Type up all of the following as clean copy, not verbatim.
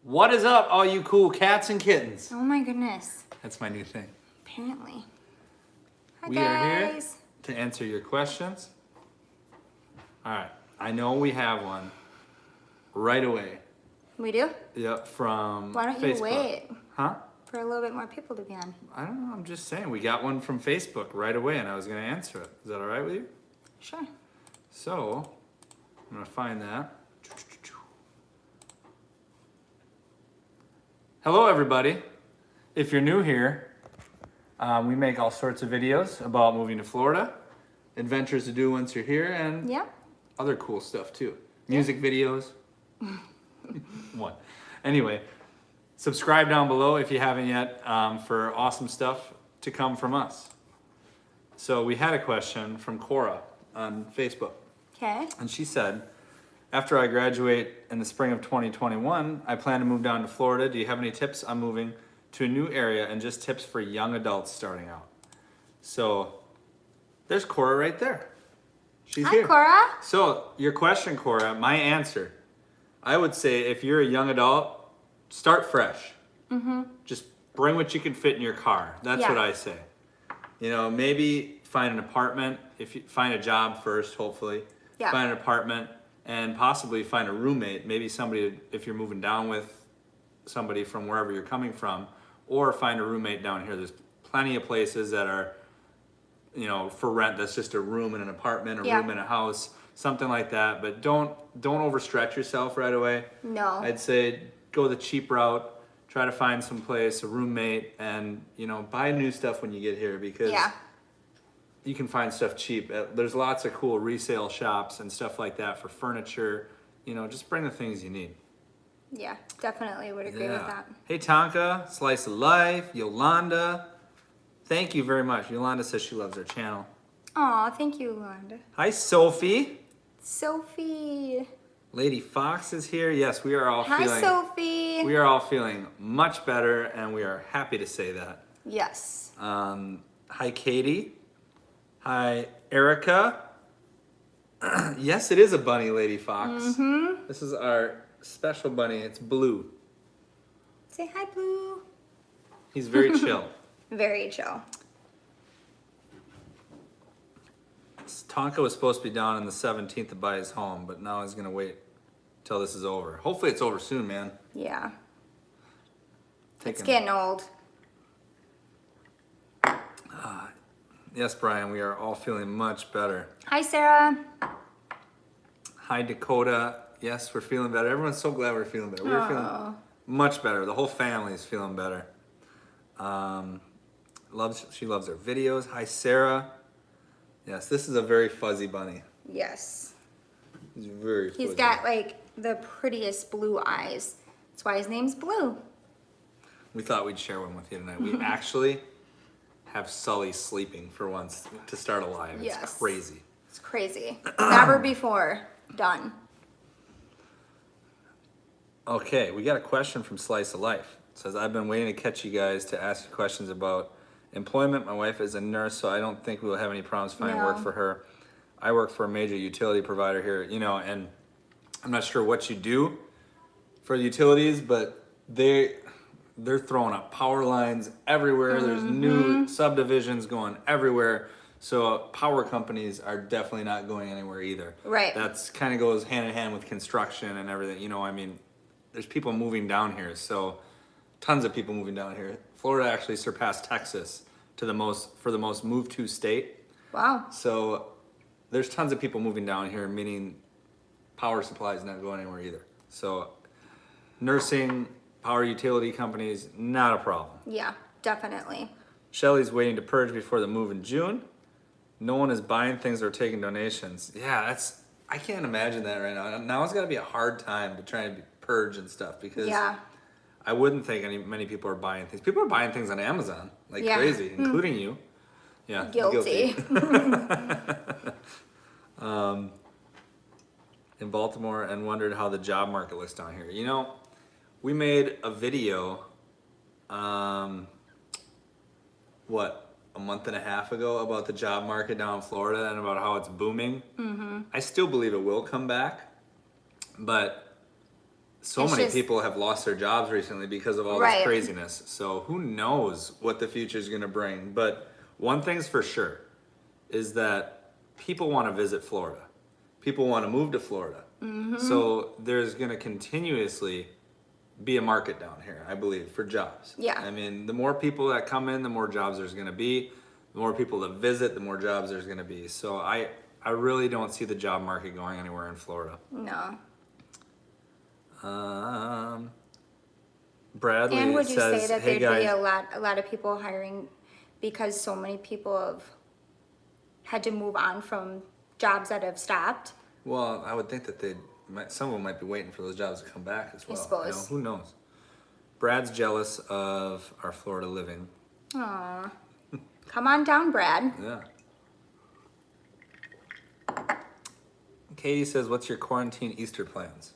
What is up, all you cool cats and kittens? Oh my goodness. That's my new thing. Apparently. Hi We guys. are here to answer your questions. All right, I know we have one right away. We do? Yep, from Why don't Facebook. you wait Huh? for a little bit more people to be on? I don't know, I'm just saying. We got one from Facebook right away and I was gonna answer it. Is that all right with you? Sure. So, I'm gonna find that. Hello everybody. If you're new here, we make all sorts of videos about moving to Florida, adventures to do once you're here, and Yep. other cool stuff too. Music videos. What? Anyway, subscribe down below if you haven't yet for awesome stuff to come from us. So we had a question from Cora on Facebook. Okay. And she said, after I graduate in the spring of 2021, I plan to move down to Florida. Do you have any tips on moving to a new area and just tips for young adults starting out? So there's Cora right there. She's Hi, here. Cora. So your question, Cora, my answer, I would say if you're a young adult, start fresh. Just bring what you can fit in your car. That's Yeah. what I say. You know, maybe find an apartment. If you find a job first, hopefully. Yeah. Find an apartment and possibly find a roommate. Maybe somebody, if you're moving down with somebody from wherever you're coming from, or find a roommate down here. There's plenty of places that are, you know, for rent. That's just a room in an apartment, a Yeah. room in a house, something like that. But don't overstretch yourself right away. No. I'd say go the cheap route. Try to find some place, a roommate, and you know, buy new stuff when you get here because Yeah. you can find stuff cheap. There's lots of cool resale shops and stuff like that for furniture. You know, just bring the things you need. Yeah, definitely would agree with that. Hey Tonka, Slice of Life, Yolanda. Thank you very much. Yolanda says she loves our channel. Aw, thank you, Yolanda. Hi Sophie. Sophie. Lady Fox is here. Yes, we are all Hi, feeling Sophie. we are all feeling much better and we are happy to say that. Yes. Hi Katie. Hi Erica. Yes, it is a bunny, Lady Fox. This is our special bunny. It's Blue. Say hi, Blue. He's very chill. Very chill. Tonka was supposed to be down on the 17th to buy his home, but now he's gonna wait till this is over. Hopefully it's over soon, man. Yeah. It's Taking- getting old. Yes, Brian, we are all feeling much better. Hi, Sarah. Hi, Dakota. Yes, we're feeling better. Everyone's so glad we're feeling better. We're feeling Aw. much better. The whole family is feeling better. She loves our videos. Hi, Sarah. Yes, this is a very fuzzy bunny. Yes. He's very fuzzy. He's got like the prettiest blue eyes. That's why his name's Blue. We thought we'd share one with you tonight. We actually have Sully sleeping for once to start a live. It's Yes. crazy. It's crazy. Never before done. Okay, we got a question from Slice of Life. It says, I've been waiting to catch you guys to ask you questions about employment. My wife is a nurse, so I don't think we will have any problems finding work No. for her. I work for a major utility provider here, you know, and I'm not sure what you do for the utilities, but they're throwing up power lines everywhere. There's new subdivisions going everywhere. So power companies are definitely not going anywhere either. Right. That's kind of goes hand in hand with construction and everything. You know, I mean, there's people moving down here. So tons of people moving down here. Florida actually surpassed Texas for the most moved to state. Wow. So there's tons of people moving down here, meaning power supply is not going anywhere either. So nursing, power utility companies, not a problem. Yeah, definitely. Shelly's waiting to purge before the move in June. No one is buying things or taking donations. Yeah, I can't imagine that right now. Now it's got to be a hard time to try and purge and stuff because Yeah. I wouldn't think many people are buying things. People are buying things on Amazon like Yeah. crazy, including you. Yeah, Guilty. In Baltimore and wondered how the job market looks down here. You know, we made a video, a month and a half ago about the job market down in Florida and about how it's booming. I still believe it will come back, but so It's many just- people have lost their jobs recently because of all Right. this craziness. So who knows what the future is going to bring. But one thing's for sure is that people want to visit Florida. People want to move to Florida. So there's going to continuously be a market down here, I believe, for jobs. Yeah. I mean, the more people that come in, the more jobs there's going to be. The more people that visit, the more jobs there's going to be. So I really don't see the job market going anywhere in Florida. No. Bradley And would you says, say that "Hey there'd be guys, a lot of people hiring because so many people have had to move on from jobs that have stopped? well, I would think that some of them might be waiting for those jobs to come back as well. suppose. Who knows? Brad's jealous of our Florida living. Aw. Come on down, Brad. Yeah. Katie says, "What's your quarantine Easter plans?"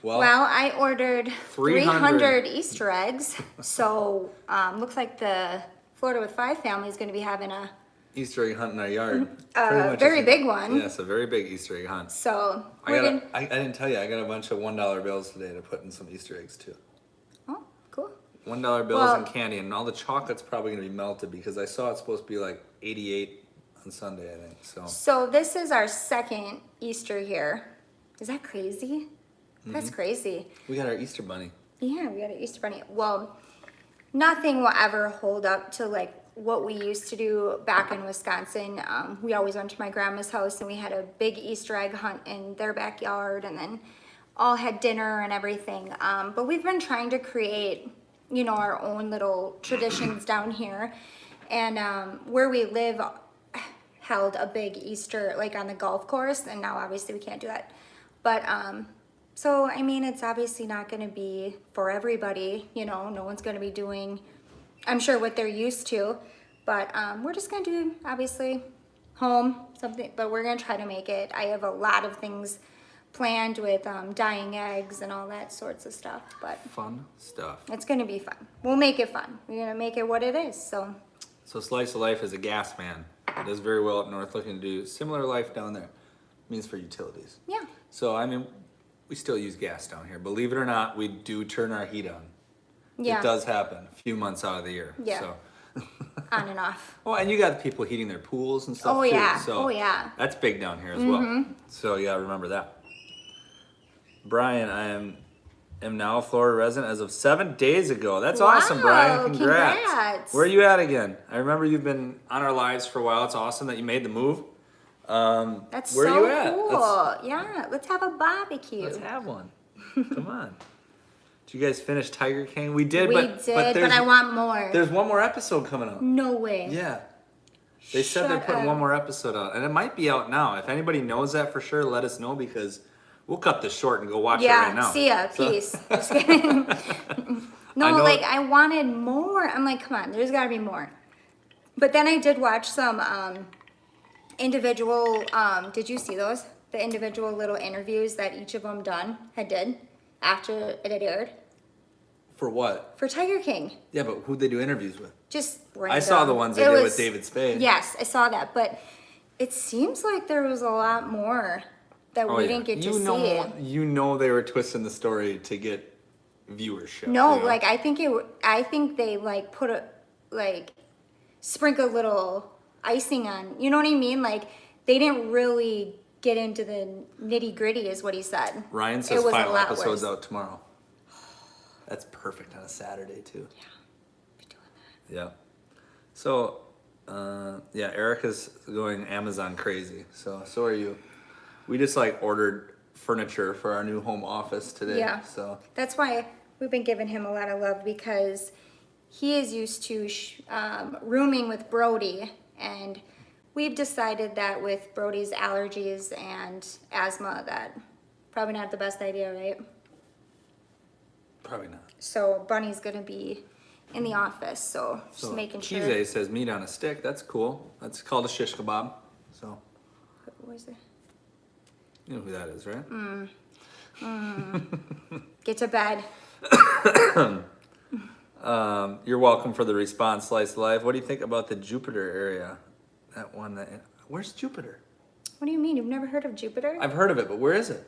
Well, I ordered 300 300 Easter eggs. So, looks like the Florida with 5 family is going to be having a Easter egg hunt in our yard. A Pretty much very is- big one. Yes, a very big Easter egg hunt. So, I we're going to. I didn't tell you, I got a bunch of $1 bills today to put in some Easter eggs too. Oh, cool. $1 bills Well- and candy, and all the chocolate's probably gonna be melted because I saw it's supposed to be like 88 on Sunday, I think. So, this is our second Easter here. Is that crazy? That's crazy. We got our Easter bunny. Yeah, we got an Easter bunny. Well, nothing will ever hold up to like what we used to do back in Wisconsin. We always went to my grandma's house and we had a big Easter egg hunt in their backyard and then all had dinner and everything. But we've been trying to create, you know, our own little traditions down here. And where we live held a big Easter, like on the golf course. And now obviously we can't do that. But so, I mean, it's obviously not going to be for everybody, you know, no one's going to be doing, I'm sure, what they're used to, but we're just going to do, obviously, home, something, but we're going to try to make it. I have a lot of things planned with dyeing eggs and all that sorts of stuff, but Fun stuff. it's going to be fun. We'll make it fun. We're going to make it what it is, so. So Slice of Life is a gas man. Does very well up north, looking to do similar life down there. Means for utilities. Yeah. So, I mean, we still use gas down here. Believe it or not, we do turn our heat on. Yeah. It does happen a few months out of the year. Yeah. So. On and off. Well, and you got people heating their pools and stuff Oh, too. yeah. So Oh, yeah. that's big down here as well. So you gotta remember that. Brian, I am now a Florida resident as of 7 days ago. That's awesome, Brian. Wow, Congrats. congrats. Where are you at again? I remember you've been on our lives for a while. It's awesome that you made the move. That's where so are you at? cool. Yeah, let's have a barbecue. Let's have one. Come on. Did you guys finish Tiger King? We did, We but did, but I want more. there's one more episode coming up. No way. Yeah. They said they're Shut putting up. one more episode out, and it might be out now. If anybody knows that for sure, let us know because we'll cut this short and go watch it right Yeah, now. see ya. So- Peace. Just kidding. I No, know- like I wanted more. I'm like, come on, there's gotta be more. But then I did watch some individual, did you see those? The individual little interviews that each of them did after it had aired For what? for Tiger King. Yeah, but who'd they do interviews with? Just I saw random. the ones they It did with was- David Spade. Yes, I saw that, but it seems like there was a lot more that we didn't get to see. You know they were twisting the story to get viewership. No, you know? like I think they like put a like sprinkle a little icing on. You know what I mean? Like they didn't really get into the nitty gritty, is what he said. Ryan It says was a final lot episode's worse. out tomorrow. That's perfect on a Saturday too. Be doing that. Yeah. So, yeah, Erica's going Amazon crazy. So are you. We just like ordered furniture for our new home office today. Yeah. So That's why we've been giving him a lot of love because he is used to rooming with Brody, and we've decided that with Brody's allergies and asthma, that probably not the best idea, right? probably not. So Bunny's gonna be in the office, so just So making sure. Kize says meat on a stick. That's cool. That's called a shish kebab. So Where's it? you know who that is, right? Get to bed. You're welcome for the response, Slice Life. What do you think about the Jupiter area? That one that. Where's Jupiter? What do you mean? You've never heard of Jupiter? I've heard of it, but where is it?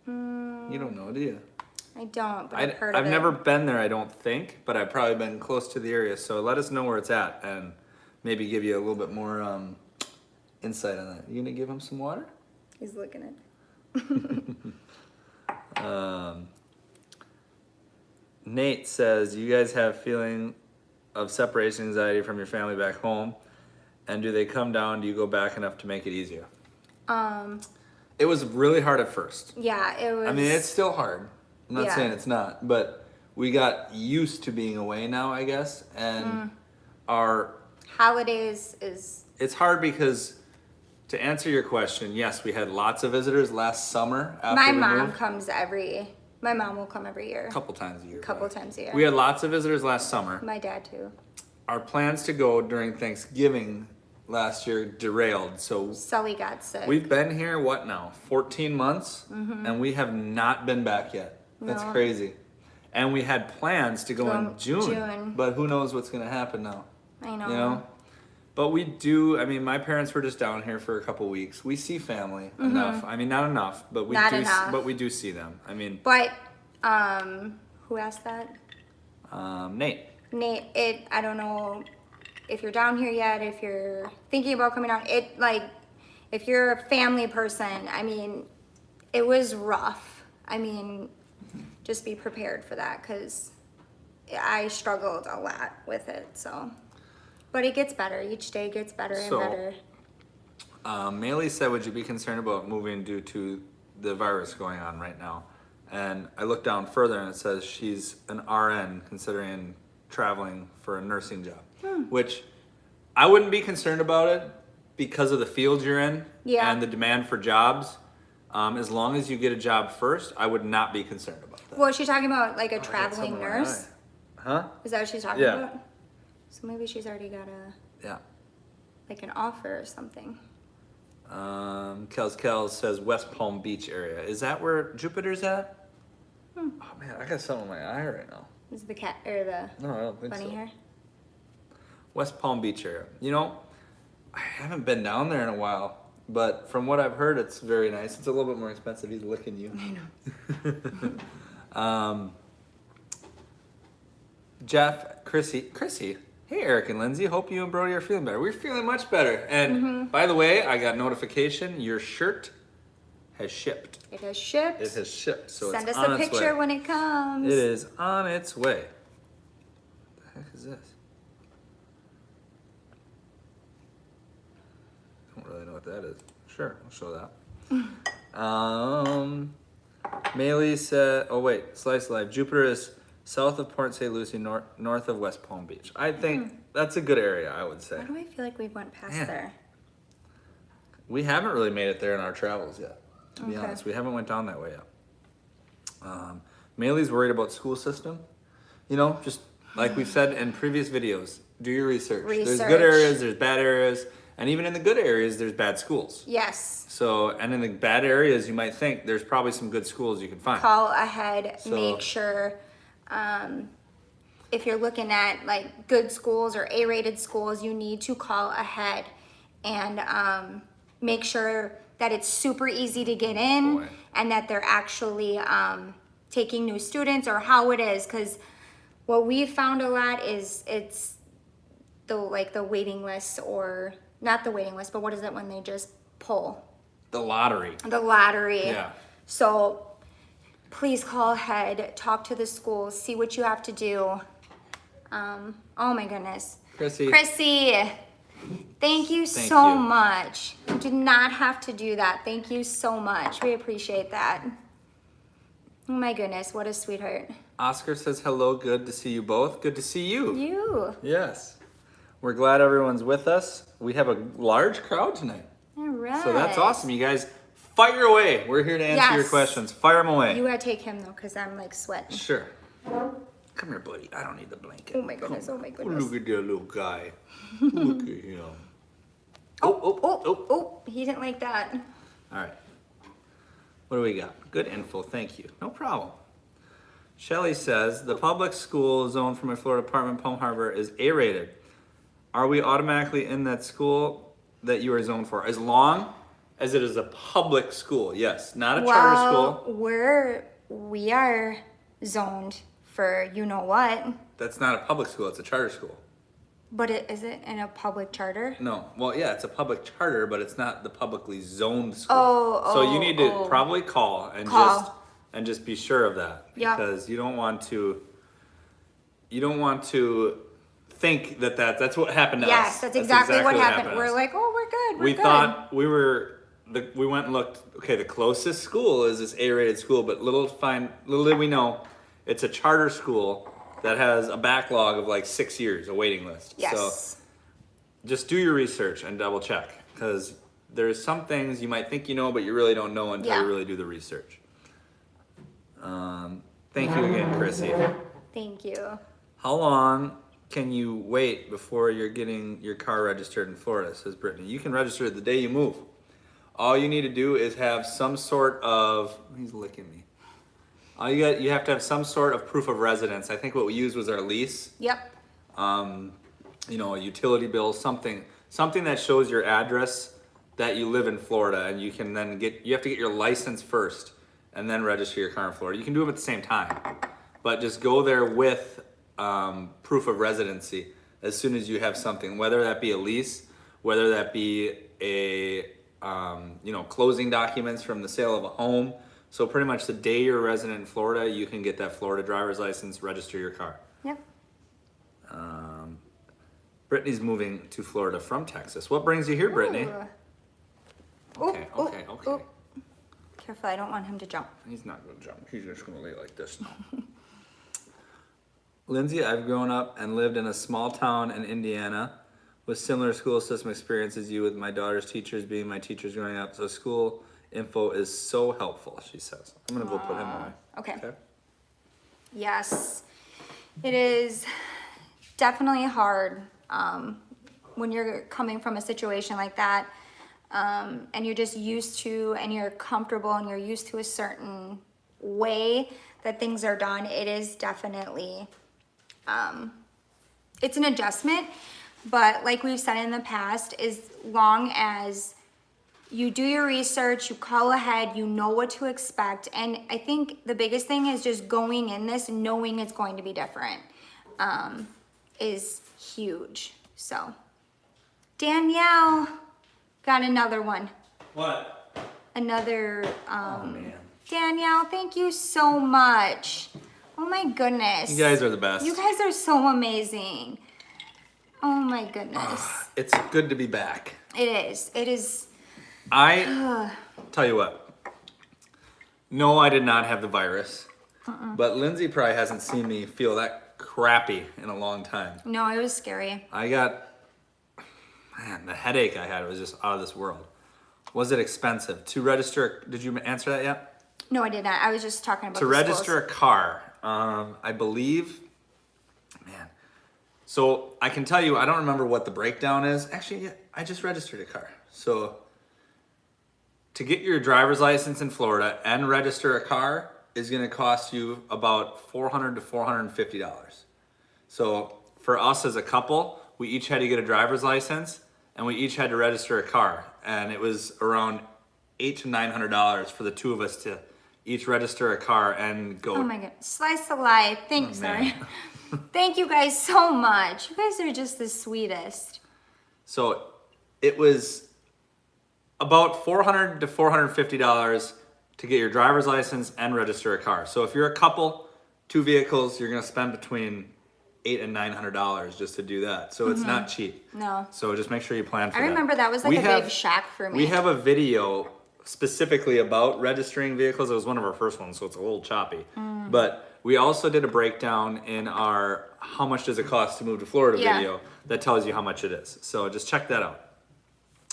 You don't know, do you? I don't, but I've heard of I've it. never been there, I don't think, but I've probably been close to the area. So let us know where it's at and maybe give you a little bit more insight on that. You gonna give him some water? He's looking at it. Nate says, you guys have feeling of separation anxiety from your family back home, and do they come down? Do you go back enough to make it easier? It was really hard at first. Yeah, it was. I mean, it's still hard. I'm not Yeah. saying it's not, but we got used to being away now, I guess, and our holidays is. it's hard because, to answer your question, yes, we had lots of visitors last summer after My we mom moved. comes My mom will come every year. A couple times a year. Couple probably. times a year. We had lots of visitors last summer. My dad too. Our plans to go during Thanksgiving last year derailed, so Sully got sick. we've been here, what now, 14 months? And we have not been back yet. That's No. crazy. And we had plans to go in Go June, but who knows what's going to happen now, I know. you know? But we do, I mean, my parents were just down here for a couple weeks. We see family enough. I mean, not enough, but Not enough. but we do see them. I mean, But who asked that? Nate. Nate, I don't know if you're down here yet, if you're thinking about coming down. If you're a family person, I mean, it was rough. I mean, just be prepared for that because I struggled a lot with it. So, but it gets better. Each day gets better and So, better. Maylee said, would you be concerned about moving due to the virus going on right now? And I looked down further and it says she's an RN considering traveling for a nursing job, which I wouldn't be concerned about it because of the field you're in Yeah. and the demand for jobs. As long as you get a job first, I would not be concerned about that. Well, is she talking about like a I got traveling something in my nurse? eye. Huh? Is that what she's talking Yeah. about? So maybe she's already got Yeah. an offer or something. Kels says West Palm Beach area. Is that where Jupiter's at? Oh man, I got something in my eye right now. Is the cat or the No, I don't think bunny so. hair? West Palm Beach area. You know, I haven't been down there in a while, but from what I've heard, it's very nice. It's a little bit more expensive. He's licking you. I know. Jeff, Chrissy. Hey, Eric and Lindsay. Hope you and Brody are feeling better. We're feeling much better. And by the way, I got notification. Your shirt has shipped. It has shipped. It has shipped. So Send it's us on a its picture way. when it comes. It is on its way. What the heck is this? Don't really know what that is. Sure, I'll show that. Maylee said, oh wait, Slice Life. Jupiter is south of Port St. Lucie, north of West Palm Beach. I think that's a good area, I would say. Why do I feel like we went past Man. there? We haven't really made it there in our travels yet, to be Okay. honest. We haven't went down that way yet. Maylee's worried about school system. You know, just like we've said in previous videos, do your research. There's Research. good areas, there's bad areas, and even in the good areas, there's bad schools. Yes. So, and in the bad areas, you might think there's probably some good schools you can find. Call ahead. So- Make sure. If you're looking at like good schools or A-rated schools, you need to call ahead and make sure that it's super easy to get in Boy. and that they're actually taking new students or how it is. Because what we've found a lot is it's the waiting list, or not the waiting list, but what is it when they just pull? The lottery. The lottery. Yeah. So please call ahead, talk to the school, see what you have to do. Oh my goodness. Chrissy. Thank you Thank so you. much. You did not have to do that. Thank you so much. We appreciate that. Oh my goodness, what a sweetheart. Oscar says hello, good to see you both. Good to see you. You. Yes. We're glad everyone's with us. We have a large crowd tonight. All right. So that's awesome. You guys, fire away. We're here to answer your Yes. questions. Fire them away. You gotta take him though, because I'm like sweating. Sure. Come here, buddy. I don't need the blanket. Oh my goodness, oh my goodness. Look at that little guy. Look at him. Oh, he didn't like that. All right. What do we got? Good info. Thank you. No problem. Shelly says, the public school zone for my Florida apartment, Palm Harbor, is A-rated. Are we automatically in that school that you are zoned for? As long as it is a public school, yes. Not a charter school. We are zoned for you know what. That's not a public school, it's a charter school. But is it in a public charter? No, well, yeah, it's a public charter, but it's not the publicly zoned school. Oh, so you need to probably call and just be sure of that, Yeah. because you don't want to think that's what happened to us. Yes, that's exactly what happened. We're like, oh, we're good. We thought we went and looked. Okay, the closest school is this A-rated school, but little did we know, it's a charter school that has a backlog of like 6 years, a waiting list. Yes. So just do your research and double check, because there's some things you might think you know, but you really don't know until you really do the research. Thank you again, Chrissy. Thank you. How long can you wait before you're getting your car registered in Florida, says Brittany. You can register the day you move. All you need to do is have some sort of, he's licking me. You have to have some sort of proof of residence. I think what we used was our lease. Yep. A utility bill, something that shows your address that you live in Florida, and you can then you have to get your license first and then register your car in Florida. You can do them at the same time, but just go there with proof of residency as soon as you have something, whether that be a lease, whether that be a closing documents from the sale of a home. So pretty much the day you're a resident in Florida, you can get that Florida driver's license, register your car. Yep. Brittany's moving to Florida from Texas. What brings you here, Brittany? Okay. Careful, I don't want him to jump. He's not going to jump. He's just going to lay like this now. Lindsay, I've grown up and lived in a small town in Indiana with similar school system experience as you, with my daughter's teachers being my teachers growing up. So school info is so helpful, she says. I'm going to go put him away. Okay. Yes, it is definitely hard when you're coming from a situation like that, and you're just used to, and you're comfortable, and you're used to a certain way that things are done. It is definitely, it's an adjustment, but like we've said in the past, as long as you do your research, you call ahead, you know what to expect. And I think the biggest thing is just going in this, knowing it's going to be different, is huge. So, Danielle got another one. What? Another, Oh, man. Danielle, thank you so much. Oh my goodness. You guys are the best. You guys are so amazing. Oh my goodness. It's good to be back. It is. It is. I tell you what. No, I did not have the virus. But Lindsay probably hasn't seen me feel that crappy in a long time. No, it was scary. The headache I had was just out of this world. Was it expensive to register? Did you answer that yet? No, I did not. I was just talking about To the register schools. a car, I believe, man. So I can tell you, I don't remember what the breakdown is. Actually, yeah, I just registered a car. So to get your driver's license in Florida and register a car is going to cost you about $400 to $450. So for us as a couple, we each had to get a driver's license and we each had to register a car, and it was around $800 to $900 for the two of us to each register a car and go. Oh my god, slice of life. Thanks, man. sorry. Thank you guys so much. You guys are just the sweetest. So it was about $400 to $450 to get your driver's license and register a car. So if you're a couple, 2 vehicles, you're gonna spend between $800 and $900 just to do that. So it's not cheap. No. So just make sure you plan for I that. remember that was like big shock for me. We have a video specifically about registering vehicles. It was one of our first ones, so it's a little choppy. But we also did a breakdown in our how much does it cost to move to Florida video that tells you how much it is. So just check that out.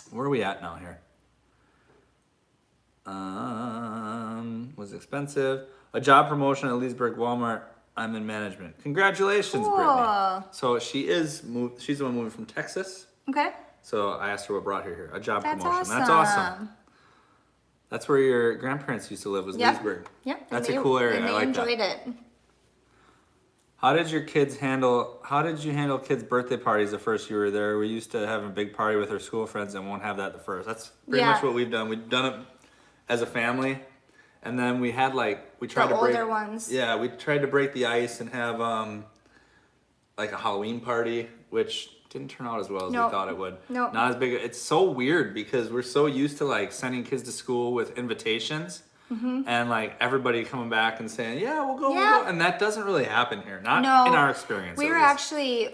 Where are we at now here? Was expensive. A job promotion at Leesburg Walmart. I'm in management. Congratulations, Cool. Brittany. So she's the one moving from Texas. Okay. So I asked her what brought her here. A job That's promotion. awesome. That's awesome. That's where your grandparents used to live, was Yep. Leesburg. Yep. That's and a cool area. And I they like enjoyed that. it. How did you handle kids' birthday parties the first you were there? We used to have a big party with our school friends and won't have that the first. That's pretty much what we've done. We've done it as a family. And then we had we tried The to break older ones. Yeah, we tried to break the ice and have like a Halloween party, which didn't turn out as well as we Nope. thought it would. Nope. Not as big. It's so weird because we're so used to like sending kids to school with invitations and like everybody coming back and saying, "Yeah, we'll go, Mm-hmm. Yeah. we'll go," and that doesn't really happen here. Not No, in our experience. We at were least. actually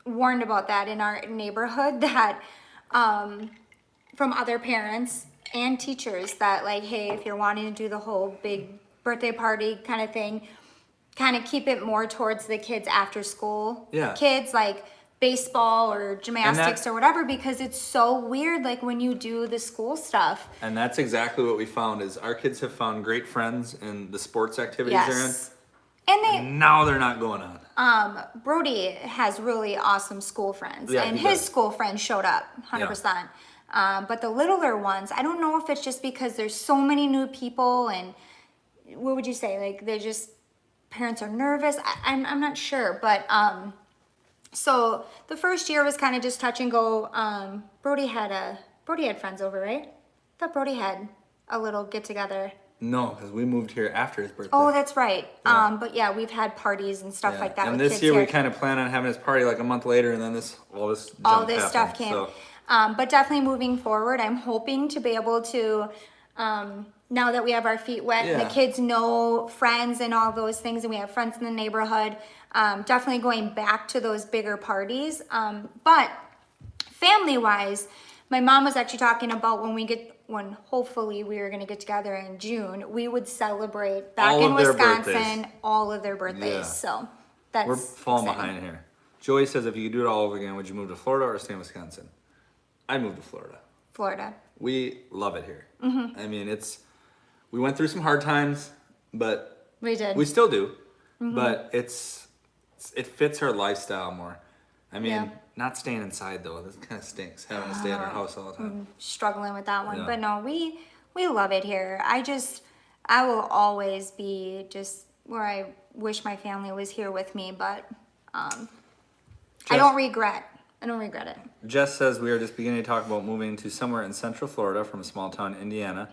warned about that in our neighborhood that from other parents and teachers that like, hey, if you're wanting to do the whole big birthday party kind of thing, kind of keep it more towards the kids after school. Yeah. Kids like baseball or gymnastics or whatever, because it's so weird like when you do the school stuff. And that's exactly what we found is our kids have found great friends in the sports activities Yes. And they're in. Now they're not going on. Brody has really awesome school friends, Yeah, and he his does. school friends showed up 100%. But the littler ones, I don't know if it's just because there's so many new people, and what would you say? Like they're just parents are nervous. I'm not sure, but so the first year was kind of just touch and go. Brody had friends over, right? I thought Brody had a little get together. No, because we moved here after his birthday. Oh, that's right. Yeah. But yeah, we've had parties and stuff Yeah. like that. And with this kids year here. we kind of plan on having his party like a month later, and then all this Stuff came. So, But definitely moving forward, I'm hoping to be able to, now that we have our feet wet, and Yeah. the kids know friends and all those things, and we have friends in the neighborhood, definitely going back to those bigger parties. But family-wise, my mom was actually talking about when hopefully we were going to get together in June, we would celebrate back All in of their Wisconsin birthdays. all of their birthdays. Yeah. So that's we're falling exciting. behind here. Joey says if you could do it all over again, would you move to Florida or stay in Wisconsin? I'd move to Florida. Florida. We love it here. Mm-hmm. I mean, we went through some hard times, but We did. we still do. Mm-hmm. But it fits our lifestyle more. I mean, Yeah. not staying inside though. This kind of stinks having to stay in our house all the time. Struggling with that one. Yeah. But no, we love it here. I will always be just where I wish my family was here with me, but I don't regret it. Jess says we are just beginning to talk about moving to somewhere in Central Florida from a small town, Indiana.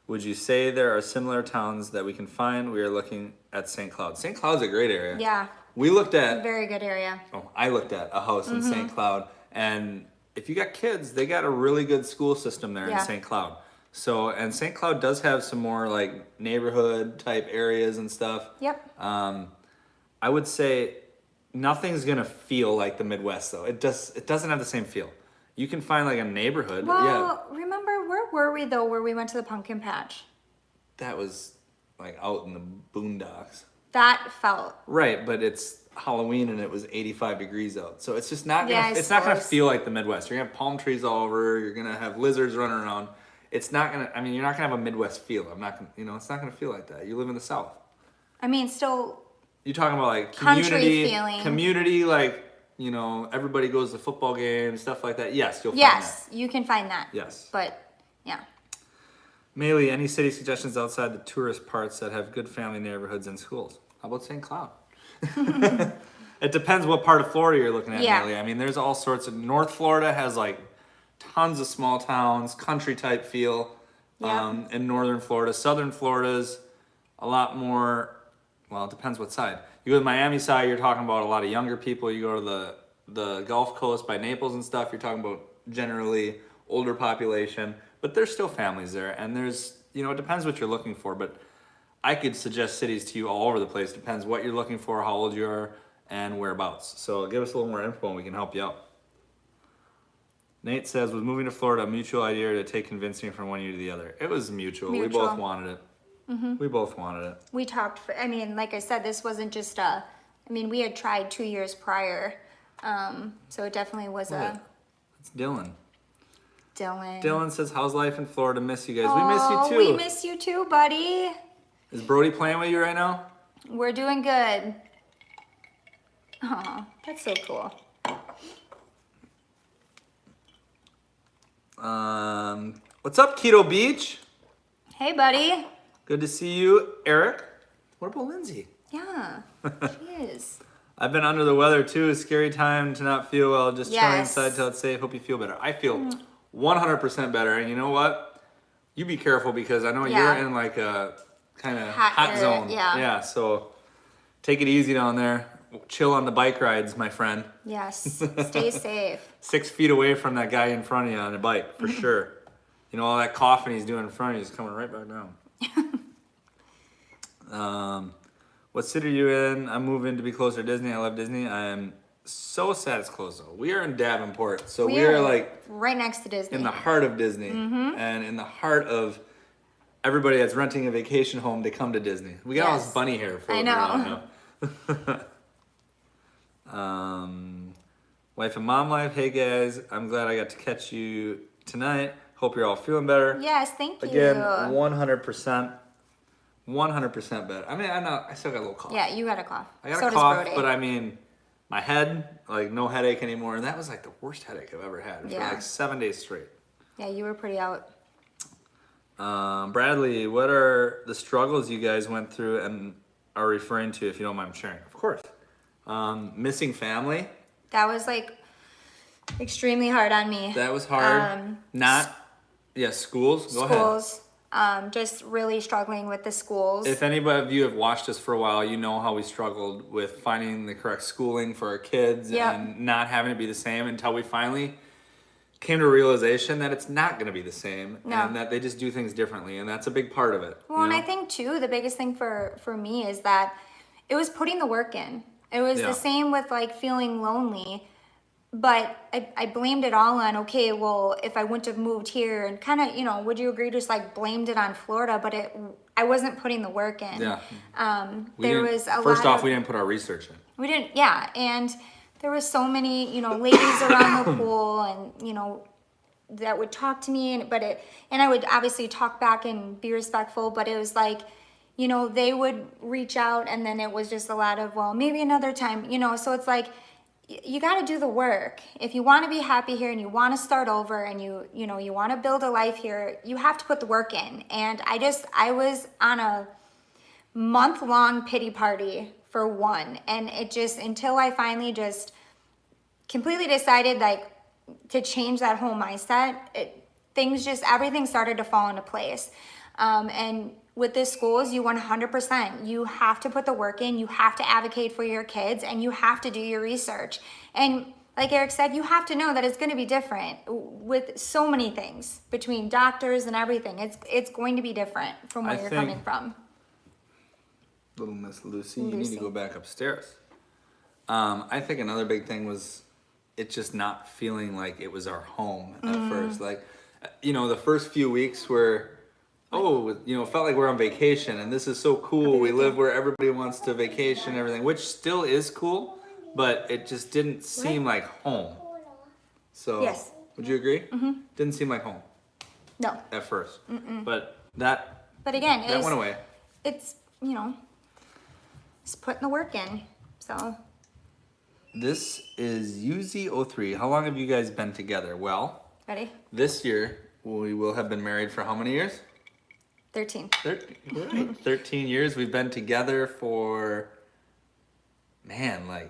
Would you say there are similar towns that we can find? We are looking at St. Cloud. St. Cloud's a great area. Yeah. We looked at Very good area. I looked at a house in Mm-hmm. St. Cloud, and if you got kids, they got a really good school system there Yeah. in St. Cloud. So, and St. Cloud does have some more like neighborhood type areas and stuff. Yep. I would say nothing's gonna feel like the Midwest though. It doesn't have the same feel. You can find like a neighborhood. Well, remember where were we though where we went to the pumpkin patch? That was like out in the boondocks. That felt Right, but it's Halloween and it was 85 degrees out. So it's just not gonna Yeah, I it's not gonna suppose. feel like the Midwest. You're gonna have palm trees all over, you're gonna have lizards running around. It's not gonna you're not gonna have a Midwest feel. I'm not gonna it's not gonna feel like that. You live in the South. I mean still You're talking about like Country community feeling. community like, everybody goes to football games, stuff like that. Yes, you'll find yes, you can find that. that. Yes. But yeah. Maylee, any city suggestions outside the tourist parts that have good family neighborhoods and schools? How about St. Cloud? It depends what part of Florida you're looking at, Yeah. Maylee. I mean, there's all sorts of. North Florida has like tons of small towns, country type feel. Yeah. In northern Florida, southern Florida's a lot more. Well, it depends what side. You go to the Miami side, you're talking about a lot of younger people. You go to the Gulf Coast by Naples and stuff, you're talking about generally older population. But there's still families there, and there's it depends what you're looking for. But I could suggest cities to you all over the place. Depends what you're looking for, how old you are, and whereabouts. So give us a little more info and we can help you out. Nate says, was moving to Florida a mutual idea to take convincing from one year to the other? It was mutual. We Mutual. both wanted it. We both wanted it. We talked like I said, this wasn't just we had tried 2 years prior. So it definitely was It's Dylan. Dylan. Dylan says, how's life in Florida? Miss you guys. We miss you too. We miss you too, buddy. Is Brody playing with you right now? We're doing good. Oh, that's so cool. What's up, Keto Beach? Hey, buddy. Good to see you, Eric. What about Lindsay? Yeah, she is. I've been under the weather too. Scary time to not feel well. Just chilling Yes. inside till it's safe. Hope you feel better. I feel 100% better. And you know what? You be careful because I know Yeah. you're in like a kind of Hot hot area, zone. yeah. Yeah, so take it easy down there. Chill on the bike rides, my friend. Yes. Stay safe. 6 feet away from that guy in front of you on a bike, for sure. You know, all that coughing he's doing in front of you is coming right back down. What city are you in? I'm moving to be closer to Disney. I love Disney. I'm so sad it's closed though. We are in Davenport, so we are like right next to Disney. in the heart of Disney, and in the heart of everybody that's renting a vacation home to come to Disney. We got all this bunny hair floating around now. Wife and mom life. Hey guys, I'm glad I got to catch you tonight. Hope you're all feeling better. Yes, thank you. Again, 100%. 100% better. I mean, I still got a little cough. Yeah, you got a cough. I got so a cough, does but I mean, my head, like no headache anymore. And that was like the worst headache I've ever had for like 7 days straight. Yeah, you were pretty out. Bradley, what are the struggles you guys went through and are referring to, if you don't mind sharing? Of course. Missing family. That was like extremely hard on me. That was hard. Schools. Go ahead. Schools. Just really struggling with the schools. If anybody of you have watched us for a while, you know how we struggled with finding the correct schooling for our kids and not having it be the same until we finally came to a realization that it's not going to be the same and that they just do things differently, and that's a big part of it. Well, and I think too, the biggest thing for me is that it was putting the work in. It was the same with like feeling lonely. But I blamed it all on, okay, well, if I wouldn't have moved here and kind of, you know, would you agree, just like blamed it on Florida, but I wasn't putting the work in. Yeah. There was a lot First off, we didn't put our research in. We didn't, yeah. And there was so many, you know, ladies around the pool and, you know, that would talk to me and I would obviously talk back and be respectful, but it was like, you know, they would reach out and then it was just a lot of, well, maybe another time, you know, so it's like, you got to do the work. If you want to be happy here and you want to start over and you want to build a life here, you have to put the work in. And I was on a month-long pity party for one. And it just, until I finally just completely decided like to change that whole mindset, everything started to fall into place. And with the schools, you 100%, you have to put the work in, you have to advocate for your kids, and you have to do your research. And like Eric said, you have to know that it's going to be different with so many things between doctors and everything. It's going to be different from where you're coming from. Little Miss Lucy, you need to go back upstairs. I think another big thing was it just not feeling like it was our home at first. Like, you know, the first few weeks were, it felt like we're on vacation and this is so cool. We live where everybody wants to vacation and everything, which still is cool, but it just didn't seem like home. So, yes. Would you agree? Mm-hmm. Didn't seem like home. No. At first. Mm-mm. But again, that went away. It's, you know, it's putting the work in. So. This is UZ03. How long have you guys been together? Well, ready? This year we will have been married for how many years? 13. 13 years. We've been together for, I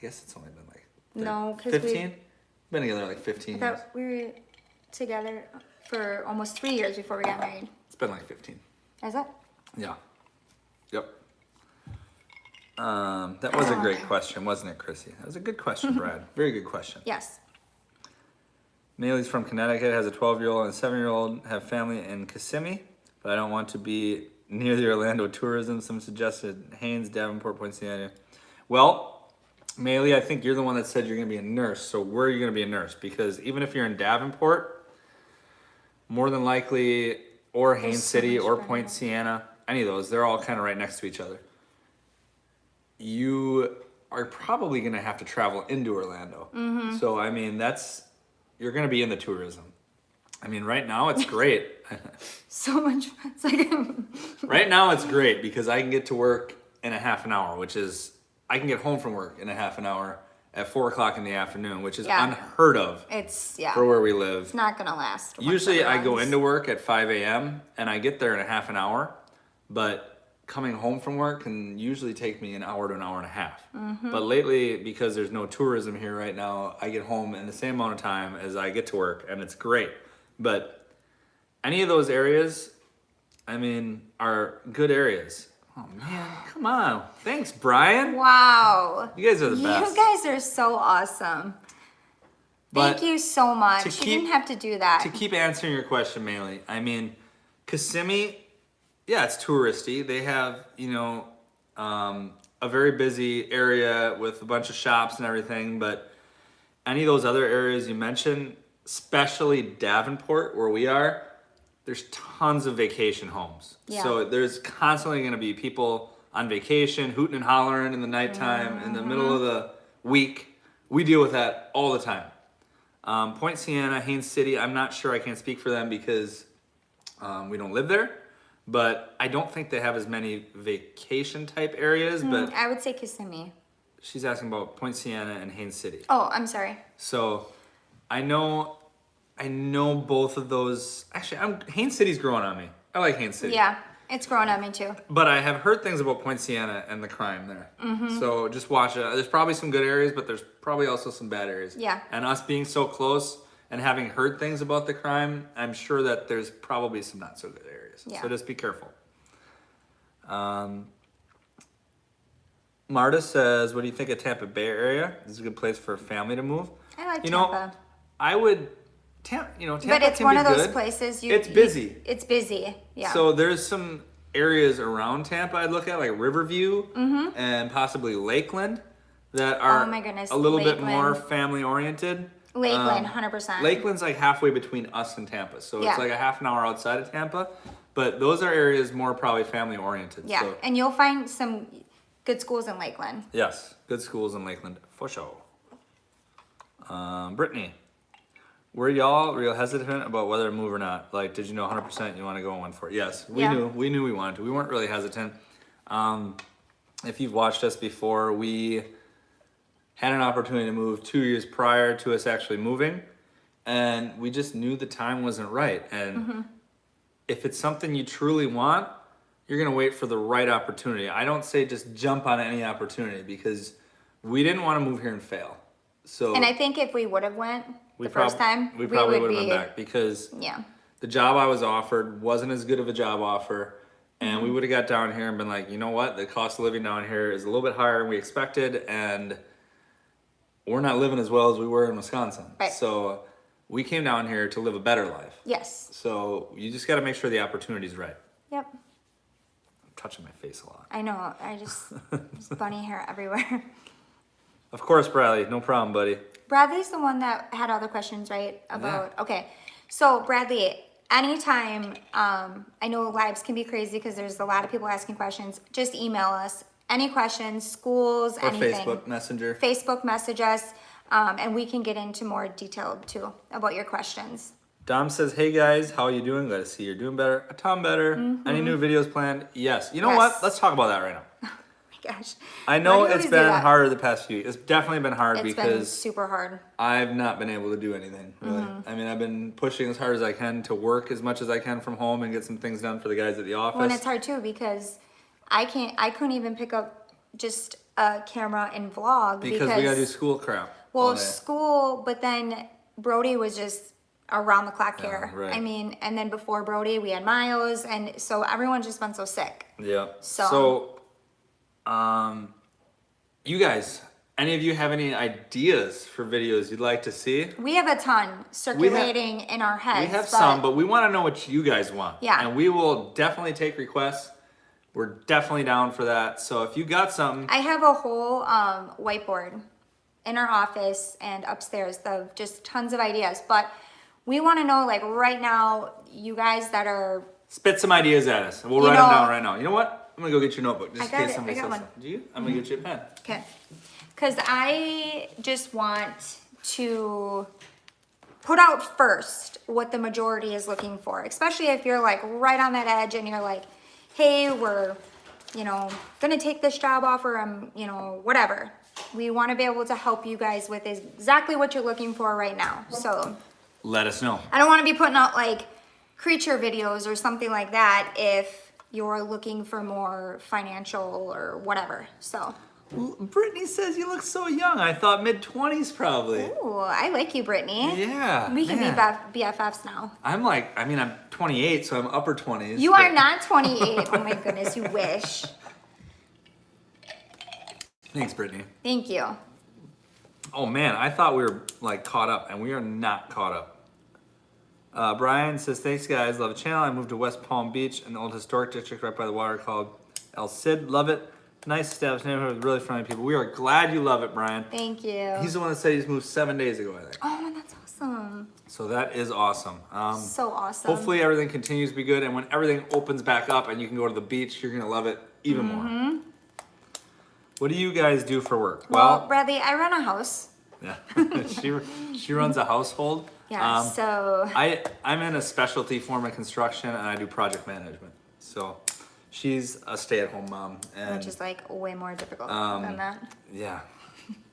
guess it's only been like 15? Been together like 15 years. We were together for almost 3 years before we got married. It's been like 15. Is it? Yeah. Yep. That was a great question, wasn't it, Chrissy? That was a good question, Brad. Very good question. Yes. Maylee's from Connecticut, has a 12-year-old and a 7-year-old, have family in Kissimmee, but I don't want to be near the Orlando tourism. Some suggested Haynes, Davenport, Point Siena. Well, Maylee, I think you're the one that said you're going to be a nurse. So where are you going to be a nurse? Because even if you're in Davenport, more than likely, or Haines City or Point Siena, any of those, they're all kind of right next to each other. You are probably going to have to travel into Orlando. Mm-hmm. So, I mean, you're going to be in the tourism. I mean, right now it's great. So much fun. It's like right now it's great because I can get to work in a half an hour, which is, I can get home from work in a half an hour at 4 o'clock in the afternoon, which is unheard of for where we live. It's not going to last. Usually I go into work at 5 a.m. and I get there in a half an hour, but coming home from work can usually take me an hour to an hour and a half. Mm-hmm. But lately, because there's no tourism here right now, I get home in the same amount of time as I get to work, and it's great. But any of those areas, I mean, are good areas. Oh man, come on. Thanks, Brian. Wow. You guys are the best. You guys are so awesome. But Thank you so much. You keep- didn't have to do that. To keep answering your question mainly, I mean, Kissimmee, yeah, it's touristy. They have, a very busy area with a bunch of shops and everything, but any of those other areas you mentioned, especially Davenport, where we are, there's tons of vacation homes. Yeah. So there's constantly going to be people on vacation, hooting and hollering in the nighttime, in the middle of the week. We deal with that all the time. Point Siena, Haines City, I'm not sure, I can't speak for them because we don't live there. But I don't think they have as many vacation type areas, but I would say Kissimmee. she's asking about Point Siena and Haines City. Oh, I'm sorry. So I know both of those. Actually, Haines City's growing on me. I like Haines City. Yeah, it's growing on me too. But I have heard things about Point Siena and the crime there. So just watch it. There's probably some good areas, but there's probably also some bad areas. Yeah. And us being so close and having heard things about the crime, I'm sure that there's probably some not so good areas. Yeah. So just be careful. Marta says, what do you think of Tampa Bay area? This is a good place for a family to move. I like You Tampa. know, I would, Tampa But it's can one be of those good. places It's busy. It's busy. Yeah. So there's some areas around Tampa I'd look at, like Riverview and possibly Lakeland, that are Oh my goodness, a little bit Lakeland. more family oriented. Lakeland, 100%. Lakeland's like halfway between us and Tampa, so Yeah. it's like a half an hour outside of Tampa. But those are areas more probably family oriented. Yeah, So, and you'll find some good schools in Lakeland. yes, good schools in Lakeland for sure. Brittany, were y'all real hesitant about whether to move or not? Like, did you know 100% you want to go and went for it? Yes, we Yeah. knew. We knew we wanted to. We weren't really hesitant. If you've watched us before, we had an opportunity to move 2 years prior to us actually moving, and we just knew the time wasn't right. And if it's something you truly want, you're gonna wait for the right opportunity. I don't say just jump on any opportunity because we didn't want to move here and fail. So And I think if we would have went the first time, we probably would would have be, been back because yeah. the job I was offered wasn't as good of a job offer. And we would have got down here and been like, you know what? The cost of living down here is a little bit higher than we expected, and we're not living as well as we were in Wisconsin. Right. So we came down here to live a better life. Yes. So you just got to make sure the opportunity's right. Yep. I'm touching my face a lot. I know. There's bunny hair everywhere. Of course, Bradley. No problem, buddy. Bradley's the one that had all the questions, right? About okay. So Bradley, anytime, I know lives can be crazy because there's a lot of people asking questions. Just email us any questions, schools, Or anything. Facebook Messenger. Facebook message us, and we can get into more detail too about your questions. Dom says, hey guys, how are you doing? Glad to see you're doing better. A ton better. Any new videos planned? Yes. You know Yes. what? Let's talk about that right now. Gosh. I know Why do you it's always do been that? harder the past few. It's definitely been hard It's been because super hard. I've not been able to do anything really. I mean, I've been pushing as hard as I can to work as much as I can from home and get some things done for the guys at the office. Well, and it's hard too because I couldn't even pick up just a camera and vlog because we gotta do school crap. all well, day. school, but then Brody was just around the clock here. right. I mean, and then before Brody, we had Miles, and so everyone's just been so sick. Yeah. So- You guys, any of you have any ideas for videos you'd like to see? We have a ton circulating in our heads. We have some, but we want to know what you guys want. Yeah. And we will definitely take requests. We're definitely down for that. So if you got something, I have a whole whiteboard in our office and upstairs of just tons of ideas. But we want to know, like right now, you guys that are spit some ideas at us. And we'll You write them know- down right now. You know what? I'm going to go get your notebook just I in got case it. somebody I got says one. something. Do you? I'm going to get you a pen. okay, because I just want to put out first what the majority is looking for, especially if you're like right on that edge and you're like, hey, we're, gonna take this job offer, whatever. We want to be able to help you guys with exactly what you're looking for right now. So Let us know. I don't want to be putting out like creature videos or something like that if you're looking for more financial or whatever. So Brittany says you look so young. I thought mid-20s probably. Ooh, I like you, Brittany. Yeah. We can man. be BFFs now. I'm 28, so I'm upper 20s. You are not 28. Oh my goodness, you wish. Thanks, Brittany. Thank you. Oh man, I thought we were like caught up, and we are not caught up. Brian says, thanks guys, love the channel. I moved to West Palm Beach in the old historic district right by the water called El Cid. Love it. Nice established neighborhood with really friendly people. We are glad you love it, Brian. Thank you. He's the one that said he's moved 7 days ago, I think. Oh, that's awesome. So that is awesome. So awesome. Hopefully everything continues to be good, and when everything opens back up and you can go to the beach, you're gonna love it even more. What do you guys do for work? Well, Bradley, I run a house. Yeah, she runs a household. Yeah, so I'm in a specialty form of construction, and I do project management. So she's a stay-at-home mom, and which is like way more difficult than that. yeah,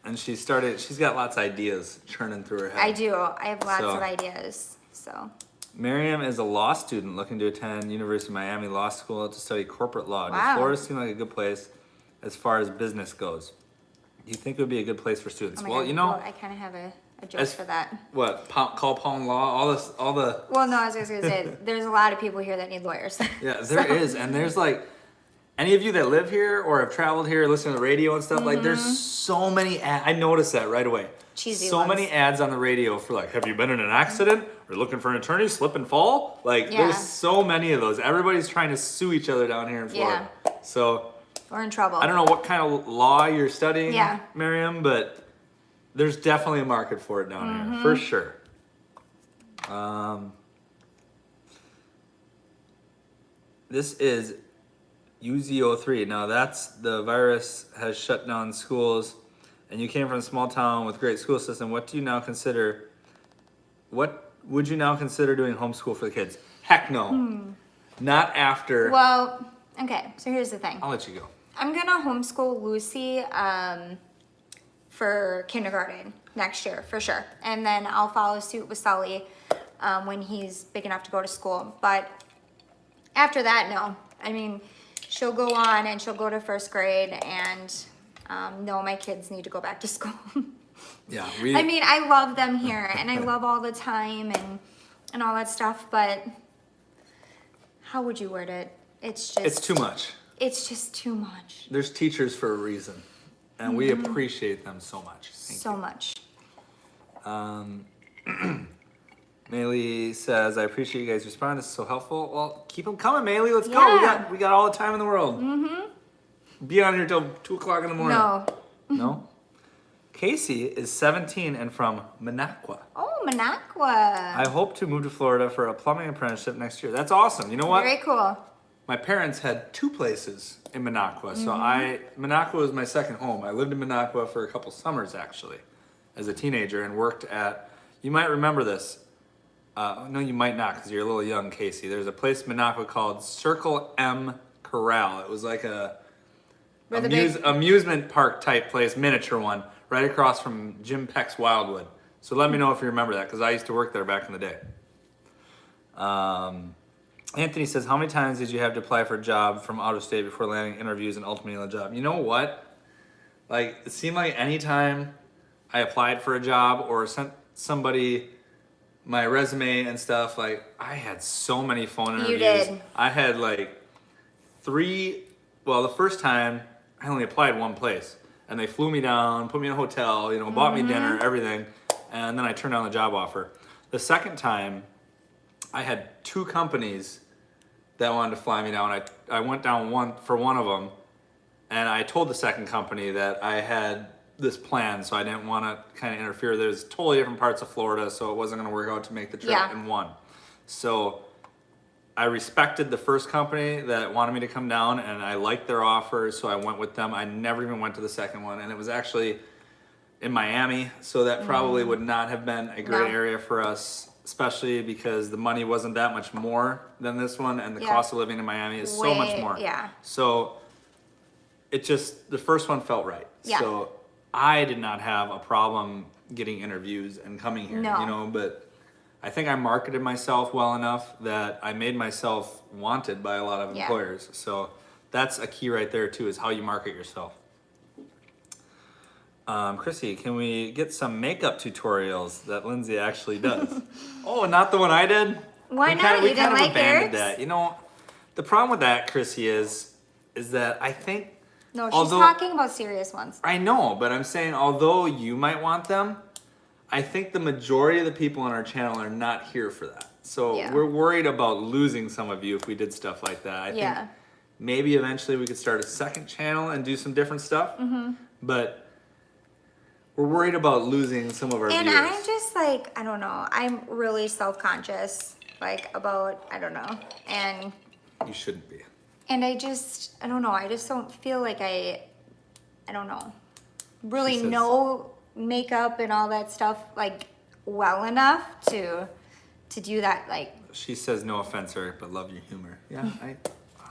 and she's got lots of ideas churning through her head. I do. I have lots So- of ideas. So Miriam is a law student looking to attend University of Miami Law School to study corporate law. Does Wow. Florida seem like a good place as far as business goes? Do you think it would be a good place for students? oh my Well, God, you know, I kind of have a joke as- for that. what, call Pawn Law, all the Well, no, I was just gonna say there's a lot of people here that need lawyers. yeah, there is, and there's like any of you that live here or have traveled here, listen to the radio and stuff. Like, there's so many. I noticed that right away. Cheesy so ones. many ads on the radio for like, have you been in an accident or looking for an attorney, slip and fall? Like, Yeah. there's so many of those. Everybody's trying to sue each other down here in Florida. So We're in trouble. I don't know what kind of law you're studying, Yeah. Miriam, but there's definitely a market for it down here, for sure. This is UZ03. Now that's the virus has shut down schools, and you came from a small town with a great school system. What would you now consider doing homeschool for the kids? Heck no. Not after. Well, okay. So here's the thing. I'll let you go. I'm gonna homeschool Lucy for kindergarten next year for sure, and then I'll follow suit with Sully when he's big enough to go to school. But after that, no. I mean, she'll go on and she'll go to first grade, and no, my kids need to go back to school. Yeah, I mean, I love them here, and I love all the time and all that stuff. But how would you word it? It's just it's too much. It's just too much. There's teachers for a reason, and we appreciate them so much. So much. Maylee says, I appreciate you guys responding. This is so helpful. Well, keep them coming, Maylee. Let's go. Yeah. We got all the time in the world. Be on here till 2 o'clock in the morning. No. No? Casey is 17 and from Minocqua. Oh, Minocqua. I hope to move to Florida for a plumbing apprenticeship next year. That's awesome. You know what? Very cool. My parents had 2 places in Minocqua, so Minocqua was my second home. I lived in Minocqua for a couple summers actually, as a teenager, and worked at. You might remember this. No, you might not, because you're a little young, Casey. There's a place in Minocqua called Circle M Corral. It was like a Where the big- amusement park type place, miniature one, right across from Jim Peck's Wildwood. So let me know if you remember that, because I used to work there back in the day. Anthony says, how many times did you have to apply for a job from out of state before landing interviews and ultimately a job? You know what? Like, it seemed like any time I applied for a job or sent somebody my resume and stuff, like, I had so many phone interviews. You did. I had like 3, well, the first time I only applied one place, and they flew me down, put me in a hotel, you know, bought me dinner, everything, and then I turned down the job offer. The second time, I had 2 companies that wanted to fly me down. I went down for one of them, and I told the second company that I had this plan, so I didn't want to kind of interfere. There's totally different parts of Florida, so it wasn't going to work out to make the trip Yeah. in one. So I respected the first company that wanted me to come down, and I liked their offer, so I went with them. I never even went to the second one, and it was actually in Miami, so that probably would not have been a great No. area for us, especially because the money wasn't that much more than this one, and the Yeah. cost of living in Miami is so much Way- more. yeah. So it just, the first one felt right. Yeah. So I did not have a problem getting interviews and coming here, No. you know, but I think I marketed myself well enough that I made myself wanted by a lot of Yeah. employers. So that's a key right there too, is how you market yourself. Chrissy, can we get some makeup tutorials that Lindsay actually does? Oh, not the one I did? Why We not? kinda- we You kind didn't of like abandoned Eric's? that. You know, the problem with that, Chrissy, is that I think, No, she's although- talking about serious ones. I know, but I'm saying although you might want them, I think the majority of the people on our channel are not here for that. So Yeah. we're worried about losing some of you if we did stuff like that. I Yeah. think maybe eventually we could start a second channel and do some different stuff. Mm-hmm. But we're worried about losing some of our And viewers. I'm just like, I don't know. I'm really self-conscious, like about, I don't know. And You shouldn't be. I don't know. I just don't feel like I don't know, really She says- know makeup and all that stuff like well enough to do that. Like, She says, no offense, Eric, but love your humor. Yeah,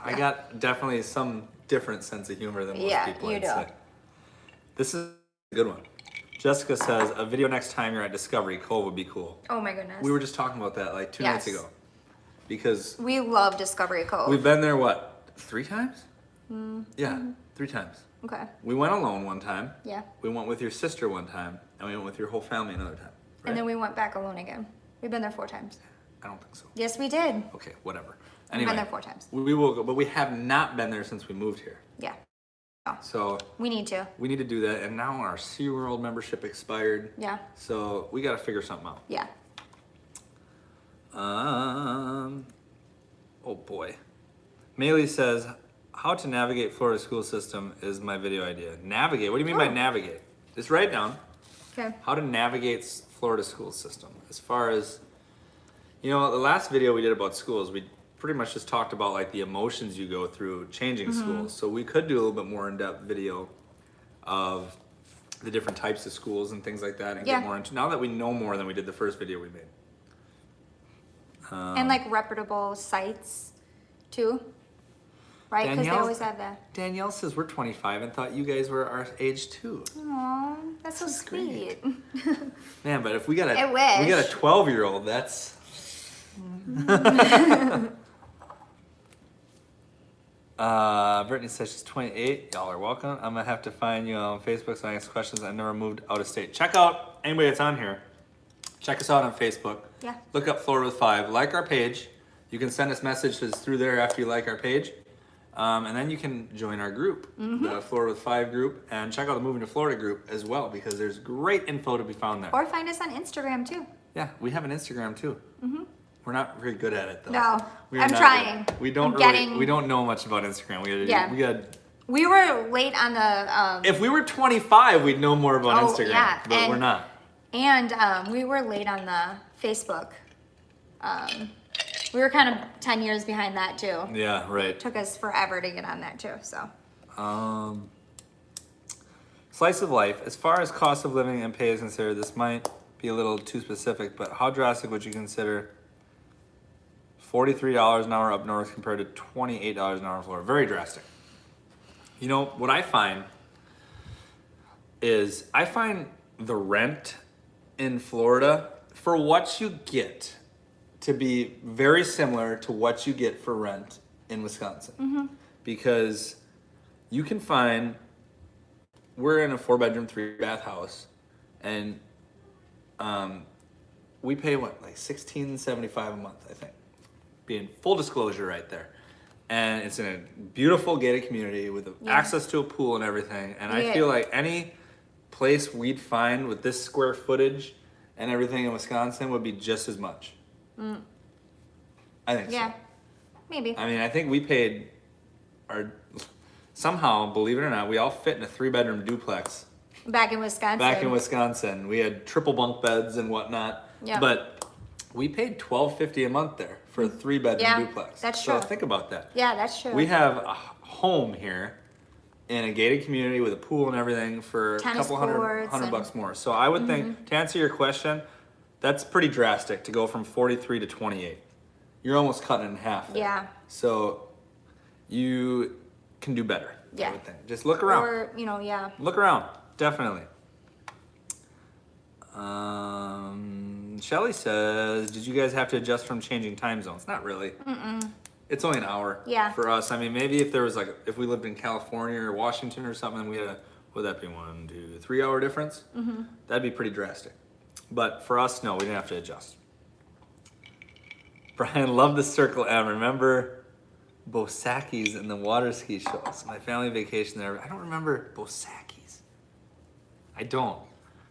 I got definitely some different sense of humor than most Yeah, people, you I'd do. say. This is a good one. Jessica says, a video next time you're at Discovery Cove would be cool. oh my goodness. We were just talking about that like 2 nights Yes. ago. Because We love Discovery Cove. we've been there, what, 3 times? Mm-hmm. Yeah, 3 times. Okay. We went alone one time. Yeah. We went with your sister one time. And we went with your whole family another time. Right? And then we went back alone again. We've been there 4 times. I don't think so. Yes, we did. Okay, whatever. We've Anyway, been there 4 times. we will go, but we have not been there since we moved here. Yeah. So We need to. we need to do that. And now our SeaWorld membership expired. Yeah. So we got to figure something out. Yeah. Oh boy. Maylee says, how to navigate Florida school system is my video idea. Navigate? What do you mean by Oh. navigate? Just write it down. Okay. How to navigate Florida school system. As far as, you know, the last video we did about schools, we pretty much just talked about like the emotions you go through changing Mm-hmm. schools. So we could do a little bit more in-depth video of the different types of schools and things like that and Yeah. get more into, now that we know more than we did the first video we made. And like reputable sites too. Right? Because they Danielle's- always have that. Danielle says we're 25 and thought you guys were our age too. Aw, that's so sweet. Man, but if we got a I wish. we got a 12-year-old, that's Brittany says she's 28. Y'all are welcome. I'm gonna have to find you on Facebook so I ask questions. I've never moved out of state. Check out anybody that's on here. Check us out on Facebook. Yeah. Look up Florida with 5. Like our page. You can send us messages through there after you like our page. And then you can join our group, the Florida with 5 group, and check out the Moving to Florida group as well because there's great info to be found there. Or find us on Instagram too. Yeah, we have an Instagram too. We're not very good at it though. No, We are I'm not trying. good. We don't I'm really, getting- we don't know much about Instagram. Yeah. We got. We were late on the If we were 25, we'd know more about Oh, Instagram, yeah, but and- we're not. and we were late on the Facebook. We were kind of 10 years behind that too. Yeah, right. Took us forever to get on that too. So Slice of life. As far as cost of living and pay is considered, this might be a little too specific, but how drastic would you consider $43 an hour up north compared to $28 an hour in Florida? Very drastic. You know, what I find is I find the rent in Florida for what you get to be very similar to what you get for rent in Wisconsin. Because you can find, we're in a 4-bedroom, 3-bath house, and we pay what, like $16.75 a month, I think. Being full disclosure right there. And it's in a beautiful gated community with access to a pool and everything. And I Yeah. feel like any place we'd find with this square footage and everything in Wisconsin would be just as much. I think yeah, so. maybe. I mean, I think we paid our, somehow, believe it or not, we all fit in a 3-bedroom duplex Back in Wisconsin. back in Wisconsin. We had triple bunk beds and whatnot. Yeah. But we paid $12.50 a month there for a 3-bedroom Yeah, duplex. that's So true. think about that. Yeah, that's true. We have a home here in a gated community with a pool and everything for a Tennis couple hundred courts and- bucks more. So I would think, to answer your question, that's pretty drastic to go from 43 to 28. You're almost cutting it in half there. Yeah. So you can do better. Yeah. I would think. Just look around. Or, yeah. Look around, definitely. Shelly says, did you guys have to adjust from changing time zones? Not really. It's only an hour Yeah. for us. I mean, maybe if there was like, if we lived in California or Washington or something, we had to would that be 1, 2, 3 hour difference? That'd be pretty drastic. But for us, no, we didn't have to adjust. Brian, love the Circle M. Remember Bosaki's and the water ski shows? My family vacation there. I don't remember Bosaki's. I don't.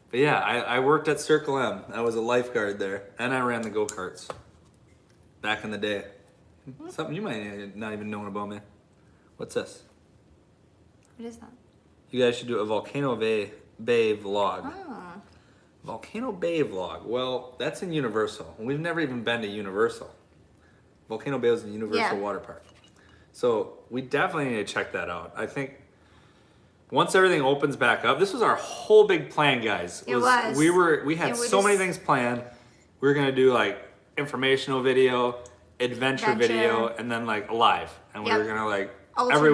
But yeah, I worked at Circle M. I was a lifeguard there, and I ran the go-karts back in the day. Something you might not even know about me. What's this? What is that? You guys should do a Volcano Bay vlog. Oh. Volcano Bay vlog. Well, that's in Universal. We've never even been to Universal. Volcano Bay is a Universal water park. So we definitely need to check that out. I think once everything opens back up, this was our whole big plan, guys. It was. We had so many things planned. We were gonna do like informational video, adventure video, and then like live. And we were gonna like every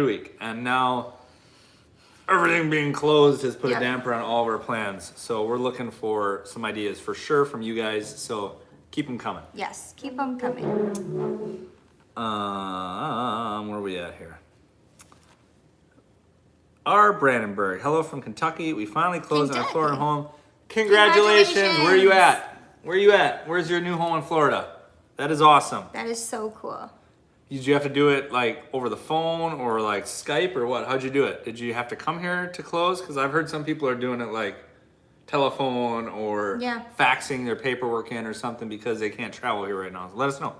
week. And now everything being closed has put a damper on all of our plans. So we're looking for some ideas for sure from you guys. So keep them coming. Yes, keep them coming. Where are we at here? R. Brandenburg. Hello from Kentucky. We finally closed on our Florida home. Congratulations. Where are you at? Where are you at? Where's your new home in Florida? That is awesome. That is so cool. Did you have to do it like over the phone or like Skype or what? How'd you do it? Did you have to come here to close? Because I've heard some people are doing it like telephone or faxing their paperwork in or something because they can't travel here right now. So let us know.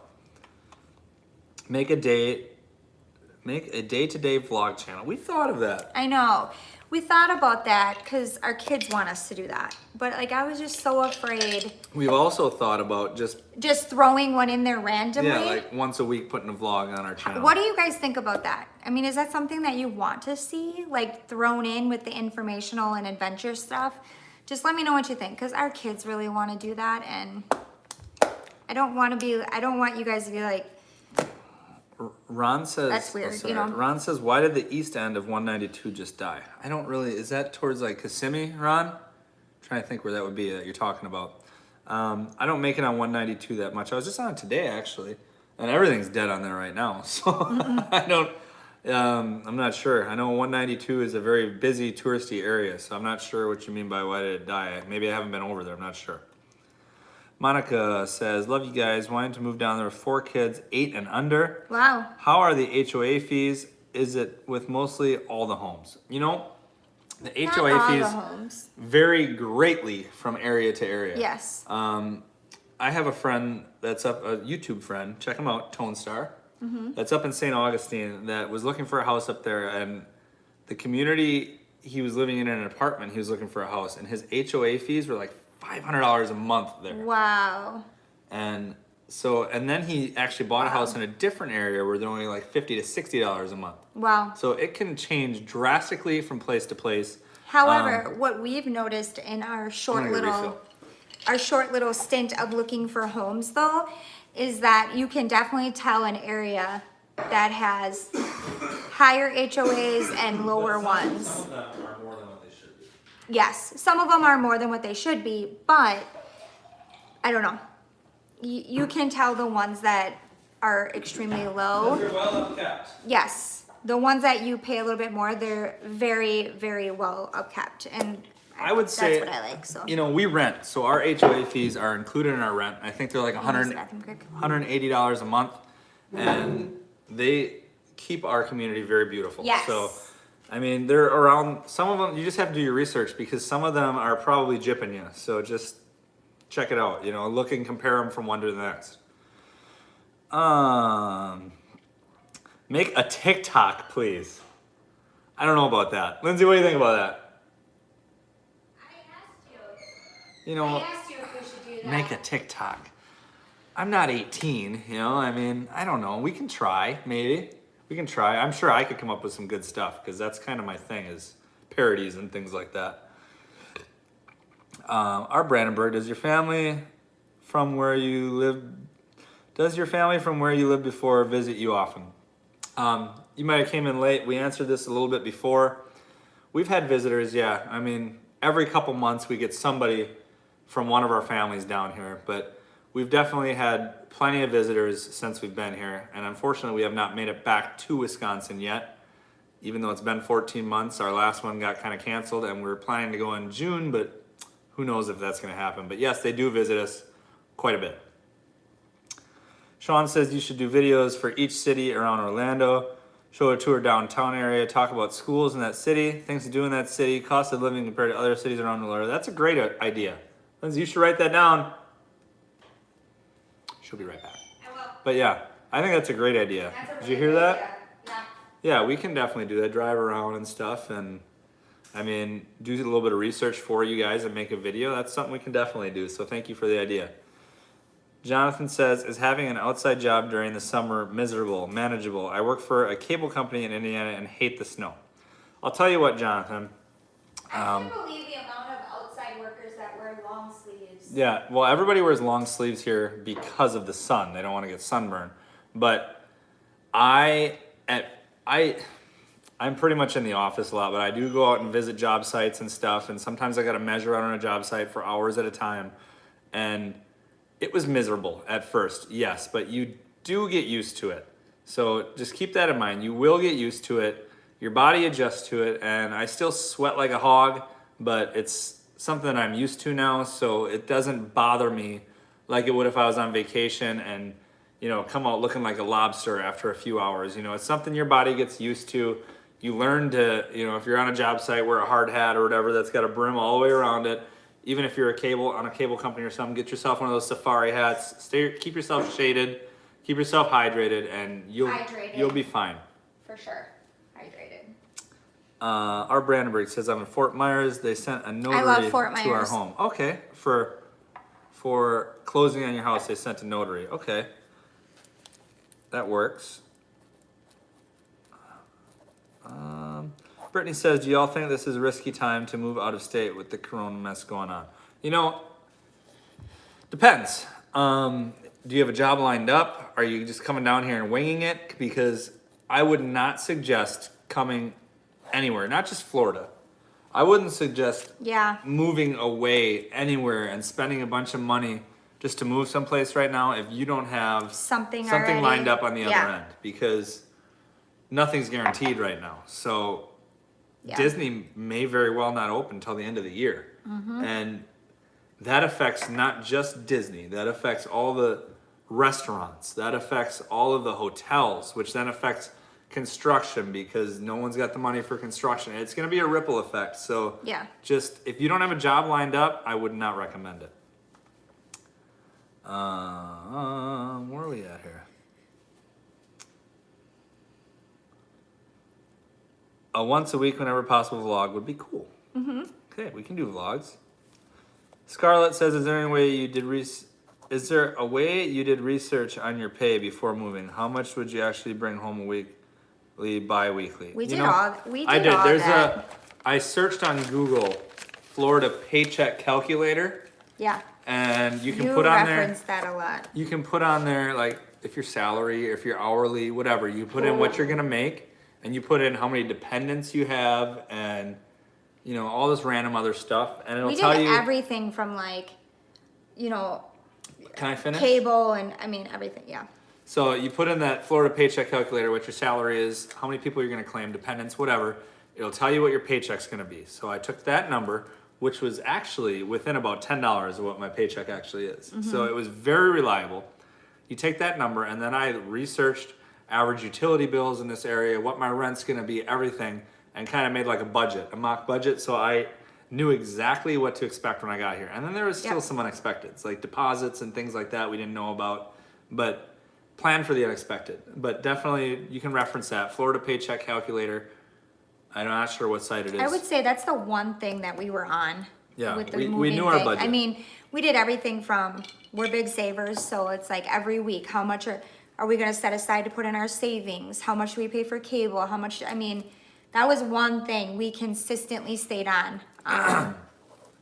Make a day-to-day vlog channel. We thought of that. I know. We thought about that because our kids want us to do that. But like I was just so afraid. We've also thought about just throwing one in there randomly. Yeah, like once a week putting a vlog on our channel. What do you guys think about that? I mean, is that something that you want to see? Like thrown in with the informational and adventure stuff? Just let me know what you think because our kids really want to do that and I don't want you guys to be like, Ron says, that's weird, you know? Ron says, why did the east end of 192 just die? I don't really, is that towards like Kissimmee, Ron? I'm trying to think where that would be that you're talking about. I don't make it on 192 that much. I was just on it today actually, and everything's dead on there right now. So I don't, I'm not sure. I know 192 is a very busy touristy area, so I'm not sure what you mean by why did it die. Maybe I haven't been over there, I'm not sure. Monica says, love you guys. Wanting to move down there with 4 kids, 8 and under. Wow. How are the HOA fees? Is it with mostly all the homes? You know, the HOA fees vary greatly from area to area. Yes. I have a friend that's up, a YouTube friend, check him out, Tone Star, that's up in St. Augustine that was looking for a house up there, and the community he was living in an apartment, he was looking for a house, and his HOA fees were like $500 a month there. Wow. And so, and then he actually bought a house in a different area where they're only like $50 to $60 a month. Wow. So it can change drastically from place to place. However, what we've noticed in our short little stint of looking for homes though, is that you can definitely tell an area that has higher HOAs and lower ones. Some of them are more than what they should be. Yes, some of them are more than what they should be, but I don't know. You can tell the ones that are extremely low. They're well upkept. Yes, the ones that you pay a little bit more, they're very, very well upkept, and I would say that's what I like. So you know, we rent, so our HOA fees are included in our rent. I think they're like $180 a month, and they keep our community very beautiful. Yes. So, I mean, they're around. Some of them you just have to do your research because some of them are probably gypping you. So just check it out. You know, look and compare them from one to the next. Make a TikTok, please. I don't know about that. Lindsay, what do you think about that? You know, I asked you if we should do that. make a TikTok. I'm not 18, you know, I mean, I don't know. We can try, maybe. We can try. I'm sure I could come up with some good stuff because that's kind of my thing is parodies and things like that. Our Brandenburg, does your family from where you live before visit you often? You might have came in late. We answered this a little bit before. We've had visitors, yeah. I mean, every couple months we get somebody from one of our families down here, but we've definitely had plenty of visitors since we've been here, and unfortunately we have not made it back to Wisconsin yet. even though it's been 14 months. Our last one got kind of canceled, and we're planning to go in June, but who knows if that's going to happen. But yes, they do visit us quite a bit. Sean says you should do videos for each city around Orlando. Show a tour downtown area, talk about schools in that city, things to do in that city, cost of living compared to other cities around Orlando. That's a great idea. Lindsay, you should write that down. She'll be right back. I will. But yeah, I think that's a great idea. Did you hear that? Yeah, we can definitely do that. Drive around and stuff, and I mean, do a little bit of research for you guys and make a video. That's something we can definitely do. So thank you for the idea. Jonathan says, is having an outside job during the summer miserable, manageable? I work for a cable company in Indiana and hate the snow. I'll tell you what, Jonathan. I can't believe the amount of outside workers that wear long sleeves. Yeah, well, everybody wears long sleeves here because of the sun. They don't want to get sunburned. But I'm pretty much in the office a lot, but I do go out and visit job sites and stuff, and sometimes I got to measure out on a job site for hours at a time. And it was miserable at first, yes, but you do get used to it. So just keep that in mind. You will get used to it. Your body adjusts to it, and I still sweat like a hog, but it's something I'm used to now, so it doesn't bother me like it would if I was on vacation and, you know, come out looking like a lobster after a few hours. You know, it's something your body gets used to. You learn to, you know, if you're on a job site, wear a hard hat or whatever that's got a brim all the way around it. Even if you're on a cable company or something, get yourself one of those safari hats. Keep yourself shaded, keep yourself hydrated, and you'll be fine. For sure, hydrated. Our Brandenburg says I'm in Fort Myers. They sent a notary to our home. Okay, for closing on your house, they sent a notary. Okay, that works. Brittany says, do y'all think this is a risky time to move out of state with the corona mess going on? You know, depends. Do you have a job lined up? Are you just coming down here and winging it? Because I would not suggest coming anywhere, not just Florida. I wouldn't suggest moving away anywhere and spending a bunch of money just to move someplace right now if you don't have something lined up on the other end, because nothing's guaranteed right now. So Disney may very well not open until the end of the year. And that affects not just Disney, that affects all the restaurants, that affects all of the hotels, which then affects construction because no one's got the money for construction. It's going to be a ripple effect. So just, if you don't have a job lined up, I would not recommend it. Where are we at here? A once a week, whenever possible, vlog would be cool. Okay, we can do vlogs. Scarlett says, "Is there any way you did Is there a way you did research on your pay before moving? How much would you actually bring home weekly, bi-weekly?" We did all that. I searched on Google Florida paycheck calculator. Yeah. And you can put on there. You reference that a lot. You can put on there, like, if you're salary, if you're hourly, whatever. You put in what you're gonna make. And you put in how many dependents you have, and you know, all this random other stuff, and it'll tell you everything from, like, you know, can I finish? Cable and everything. Yeah. So you put in that Florida paycheck calculator, what your salary is, how many people you're going to claim, dependents, whatever. It'll tell you what your paycheck's going to be. So I took that number, which was actually within about $10 of what my paycheck actually is. So it was very reliable. You take that number, and then I researched average utility bills in this area, what my rent's gonna be, everything, and kind of made like a mock budget, so I knew exactly what to expect when I got here. And then there was still some unexpecteds, like deposits and things like that we didn't know about, but plan for the unexpected. But definitely, you can reference that, Florida Paycheck Calculator. I'm not sure what site it is. I would say that's the one thing that we were on. Yeah, with the we moving knew our thing. budget. I mean, we did everything from, we're big savers, so it's like every week, how much are we gonna set aside to put in our savings? How much do we pay for cable? How much, that was one thing we consistently stayed on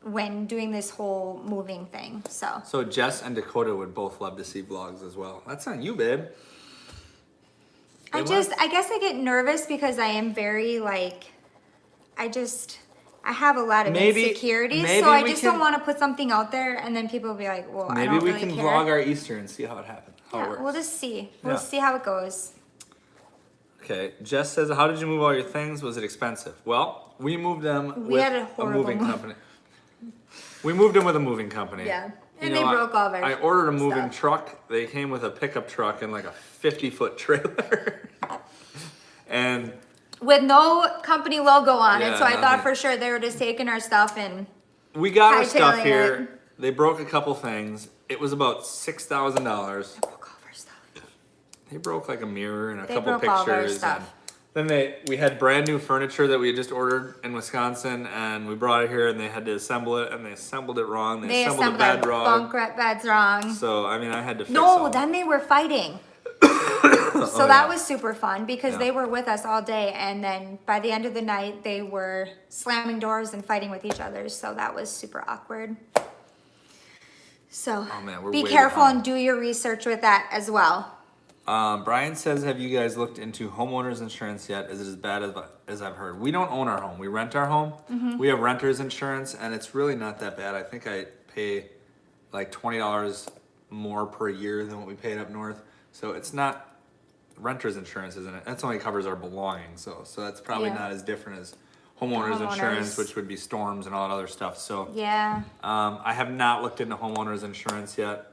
when doing this whole moving thing, so. So Jess and Dakota would both love to see vlogs as well. That's on you, babe. I guess I get nervous because I am very, like, I have a lot of insecurities, so I just don't want to put something out there and then people will be like, well, I don't really care. Maybe we can vlog our Easter and see how it happens. Yeah, we'll just see. We'll see how it goes. Okay, Jess says, how did you move all your things? Was it expensive? Well, we moved them We with had a a horrible moving move. company. We moved them with a moving company. Yeah. You And know, they broke all of our I ordered a moving stuff. truck. They came with a pickup truck and like a 50-foot trailer. And With no company logo on Yeah, it, so I thought nothing. for sure they were just taking our stuff and we got our stuff Hightailing here. They broke a couple things. It was about $6,000. broke all of our stuff. They broke like a mirror and a They couple broke all of our pictures. stuff. And then we had brand new furniture that we had just ordered in Wisconsin, and we brought it here, and they had to assemble it, and they assembled it wrong. They assembled assembled the our bed wrong. bunk beds wrong. So I mean, I had to fix No, all then they were fighting. So that was super fun because they were with us all day, and then by the end of the night, they were slamming doors and fighting with each other. So that was super awkward. So man, we're be way careful behind. and do your research with that as well. Brian says, have you guys looked into homeowners insurance yet? Is it as bad as I've heard? We don't own our home. We rent our home. We have renter's insurance, and it's really not that bad. I think I pay like $20 more per year than what we paid up north. So it's not renter's insurance, isn't it? That's only covers our belongings. So that's probably Yeah. not as different as homeowners insurance, Homeowners. which would be storms and all that other stuff. So Yeah. I have not looked into homeowners insurance yet.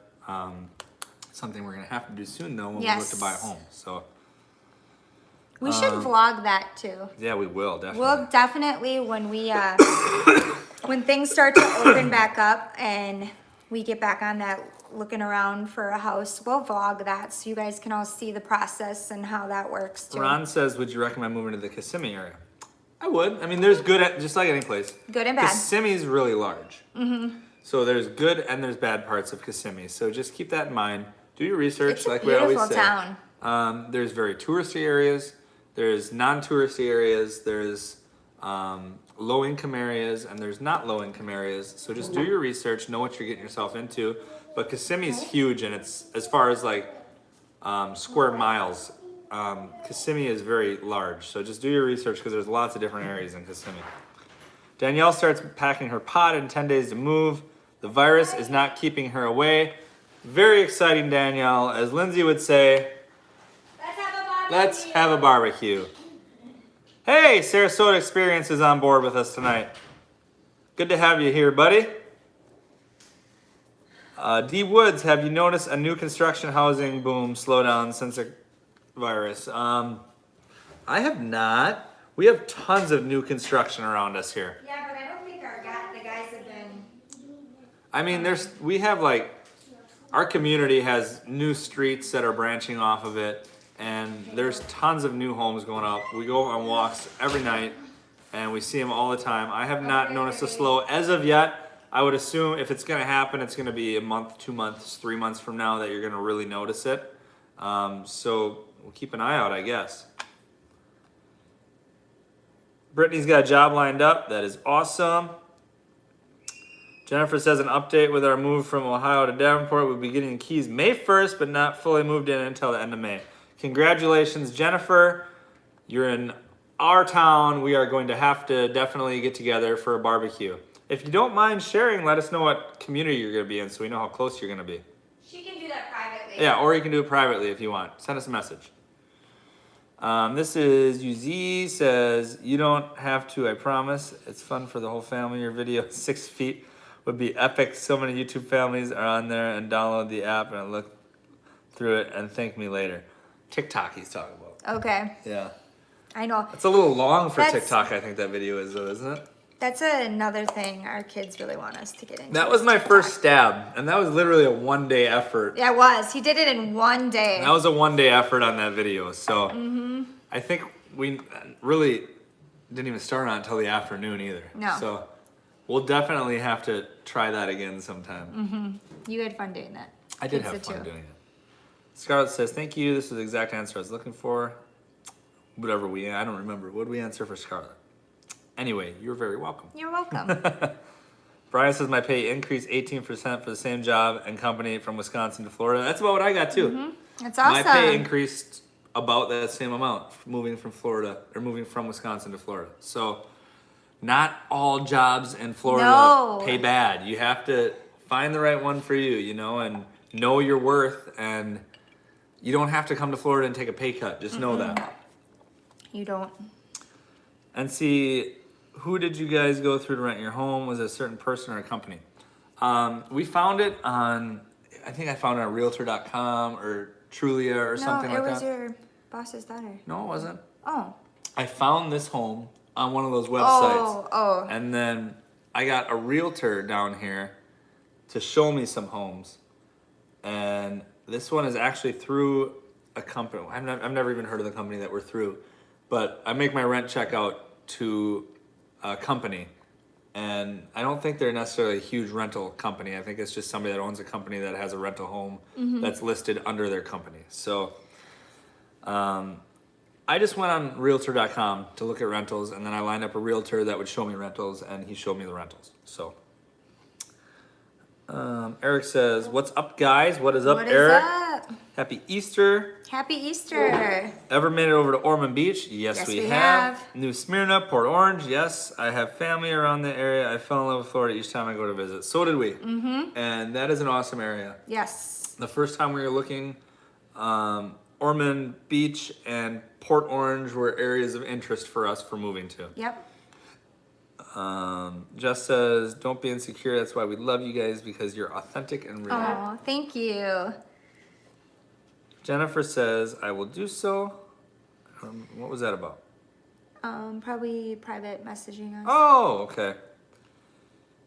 Something we're gonna have to do soon though when we look to buy a Yes. home. So We should vlog that too. yeah, we will definitely. We'll definitely when we when things start to open back up and we get back on that looking around for a house, we'll vlog that so you guys can all see the process and how that works too. Ron says, would you recommend moving to the Kissimmee area? I would. I mean, there's good at just like any place. Good and bad. Kissimmee's really large. So there's good and there's bad parts of Kissimmee. So just keep that in mind. Do your research, It's a like we always beautiful say. town. There's very touristy areas. There's non-touristy areas. There's low-income areas, and there's not low-income areas. So just do your research, know what you're getting yourself into. But Kissimmee's huge, and it's as far as like square miles. Kissimmee is very large. So just do your research because there's lots of different areas in Kissimmee. Danielle starts packing her pod in 10 days to move. The virus is not keeping her away. Very exciting, Danielle. As Lindsay would say, let's have a barbecue. Hey, Sarasota Experience is on board with us tonight. Good to have you here, buddy. D Woods, have you noticed a new construction housing boom slow down since the virus? I have not. We have tons of new construction around us here. Yeah, but I don't think the guys have been. I mean, we have like, our community has new streets that are branching off of it, and there's tons of new homes going up. We go on walks every night, and we see them all the time. I have not noticed a slow as of yet. I would assume if it's going to happen, it's going to be a month, 2 months, 3 months from now that you're going to really notice it. So we'll keep an eye out, I guess. Brittany's got a job lined up. That is awesome. Jennifer says an update with our move from Ohio to Davenport. We'll be getting keys May 1st, but not fully moved in until the end of May. Congratulations, Jennifer. You're in our town. We are going to have to definitely get together for a barbecue. If you don't mind sharing, let us know what community you're going to be in so we know how close you're going to be. She can do that privately. Yeah, or you can do it privately if you want. Send us a message. This is UZ says, you don't have to, I promise. It's fun for the whole family. Your video 6 feet would be epic. So many YouTube families are on there and download the app and look through it and thank me later. TikTok he's talking about. Okay. Yeah. I know. It's a little long for That's- TikTok, I think that video is though, isn't it? That's another thing our kids really want us to get into. That was my first stab, and that was literally a 1-day effort. Yeah, it was. He did it in one day. That was a 1-day effort on that video, so I think we really didn't even start on it until the afternoon either. No. So we'll definitely have to try that again sometime. You had fun doing that. I did Kids have fun too. doing it. Scarlett says, thank you. This is the exact answer I was looking for. Whatever I don't remember. What did we answer for Scarlett? Anyway, you're very welcome. You're welcome. Brian says my pay increased 18% for the same job and company from Wisconsin to Florida. That's about what I got too. That's My awesome. pay increased about that same amount moving from Wisconsin to Florida. So not all jobs in Florida No. pay bad. You have to find the right one for you, you know, and know your worth, and you don't have to come to Florida and take a pay cut. Just know that. You don't. And see, who did you guys go through to rent your home? Was it a certain person or a company? We found it on, I think I found it on Realtor.com or Trulia or something like that. No, it was your boss's daughter. No, it wasn't. Oh. I found this home on one of those websites. Oh. And then I got a realtor down here to show me some homes. And this one is actually through a company. I've never even heard of the company that we're through. But I make my rent check out to a company. And I don't think they're necessarily a huge rental company. I think it's just somebody that owns a company that has a rental home that's listed under their company. So I just went on Realtor.com to look at rentals, and then I lined up a realtor that would show me rentals, and he showed me the rentals. So Eric says, "What's up, guys? What is up, What is Eric? up? Happy Easter. Happy Easter. Ever made it over to Ormond Beach? Yes, we have. have. New Smyrna, Port Orange? Yes. I have family around the area. I fell in love with Florida each time I go to visit. So did we. Mm-hmm. And that is an awesome area. Yes. The first time we were looking, Ormond Beach and Port Orange were areas of interest for us for moving to. Yep. Jess says, don't be insecure. That's why we love you guys, because you're authentic and real. Oh, thank you. Jennifer says, I will do so. What was that about? Probably private messaging us. Oh, okay.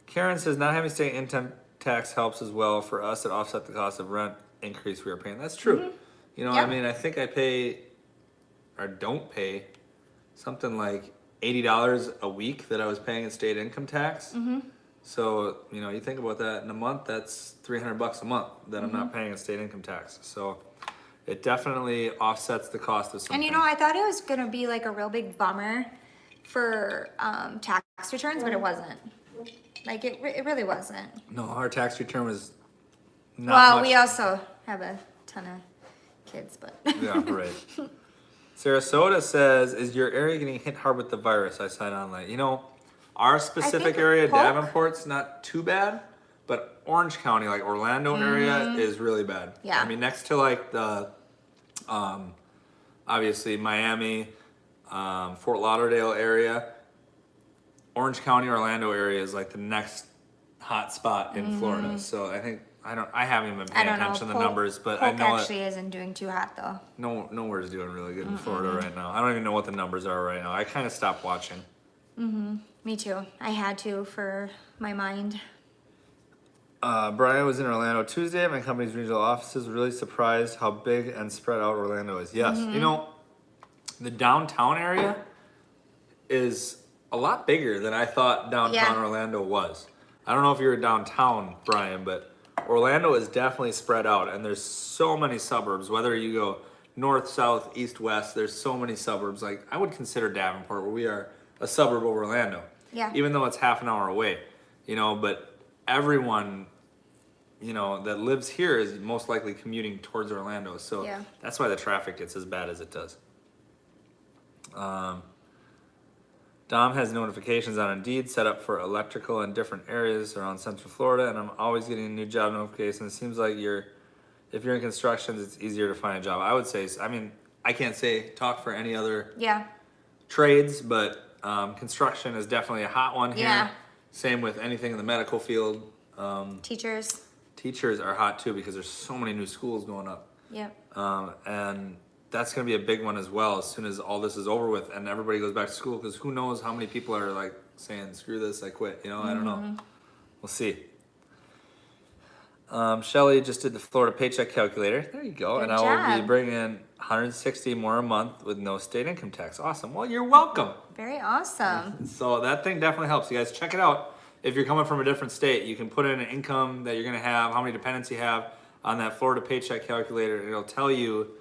Karen says, not having state income tax helps as well. For us, it offset the cost of rent increase we are paying. That's true. Mm-hmm. You know, Yep. I mean, I think I pay, or don't pay, something like $80 a week that I was paying in state income tax. Mm-hmm. So, you know, you think about that in a month, that's $300 a month that I'm not paying in state income tax. So it definitely offsets the cost of something. And you know, I thought it was gonna be like a real big bummer for tax returns, but it wasn't. Like it really wasn't. No, our tax return was not Well, much. we also have a ton of kids, but Yeah, right. Sarasota says, is your area getting hit hard with the virus? I signed on late. You know, our specific area, Polk- Davenport's not too bad, but Orange County, like Orlando area, is really bad. Yeah. I mean, next to like the, obviously Miami, Fort Lauderdale area, Orange County, Orlando area is like the next hot spot in Florida. So I haven't even been I paying don't know. attention to the Polk- numbers, but I Polk know actually isn't doing too hot though. nowhere's doing really good in Florida right now. I don't even know what the numbers are right now. I kind of stopped watching. Me too. I had to for my mind. Brian was in Orlando Tuesday at my company's regional offices. Really surprised how big and spread out Orlando is. Yes, you know, the downtown area is a lot bigger than I thought downtown Yeah. Orlando was. I don't know if you're downtown, Brian, but Orlando is definitely spread out, and there's so many suburbs. Whether you go north, south, east, west, there's so many suburbs. Like I would consider Davenport, where we are, a suburb of Orlando. Yeah. Even though it's half an hour away, you know, but everyone, you know, that lives here is most likely commuting towards Orlando. So Yeah. that's why the traffic gets as bad as it does. Dom has notifications on Indeed set up for electrical in different areas around Central Florida, and I'm always getting new job notifications. It seems like if you're in construction, it's easier to find a job. I would say, I mean, I can't talk for any other Yeah. trades, but construction is definitely a hot one here. Yeah. Same with anything in the medical field. Teachers. Teachers are hot too because there's so many new schools going up. Yep. And that's going to be a big one as well as soon as all this is over with and everybody goes back to school, because who knows how many people are like saying, screw this, I quit. You know, I don't know. We'll see. Shelly just did the Florida paycheck calculator. There you go. Good and I will be job. bringing in 160 more a month with no state income tax. Awesome. Well, you're welcome. Very awesome. So that thing definitely helps. You guys check it out. If you're coming from a different state, you can put in an income that you're going to have, how many dependents you have on that Florida paycheck calculator, and it'll tell you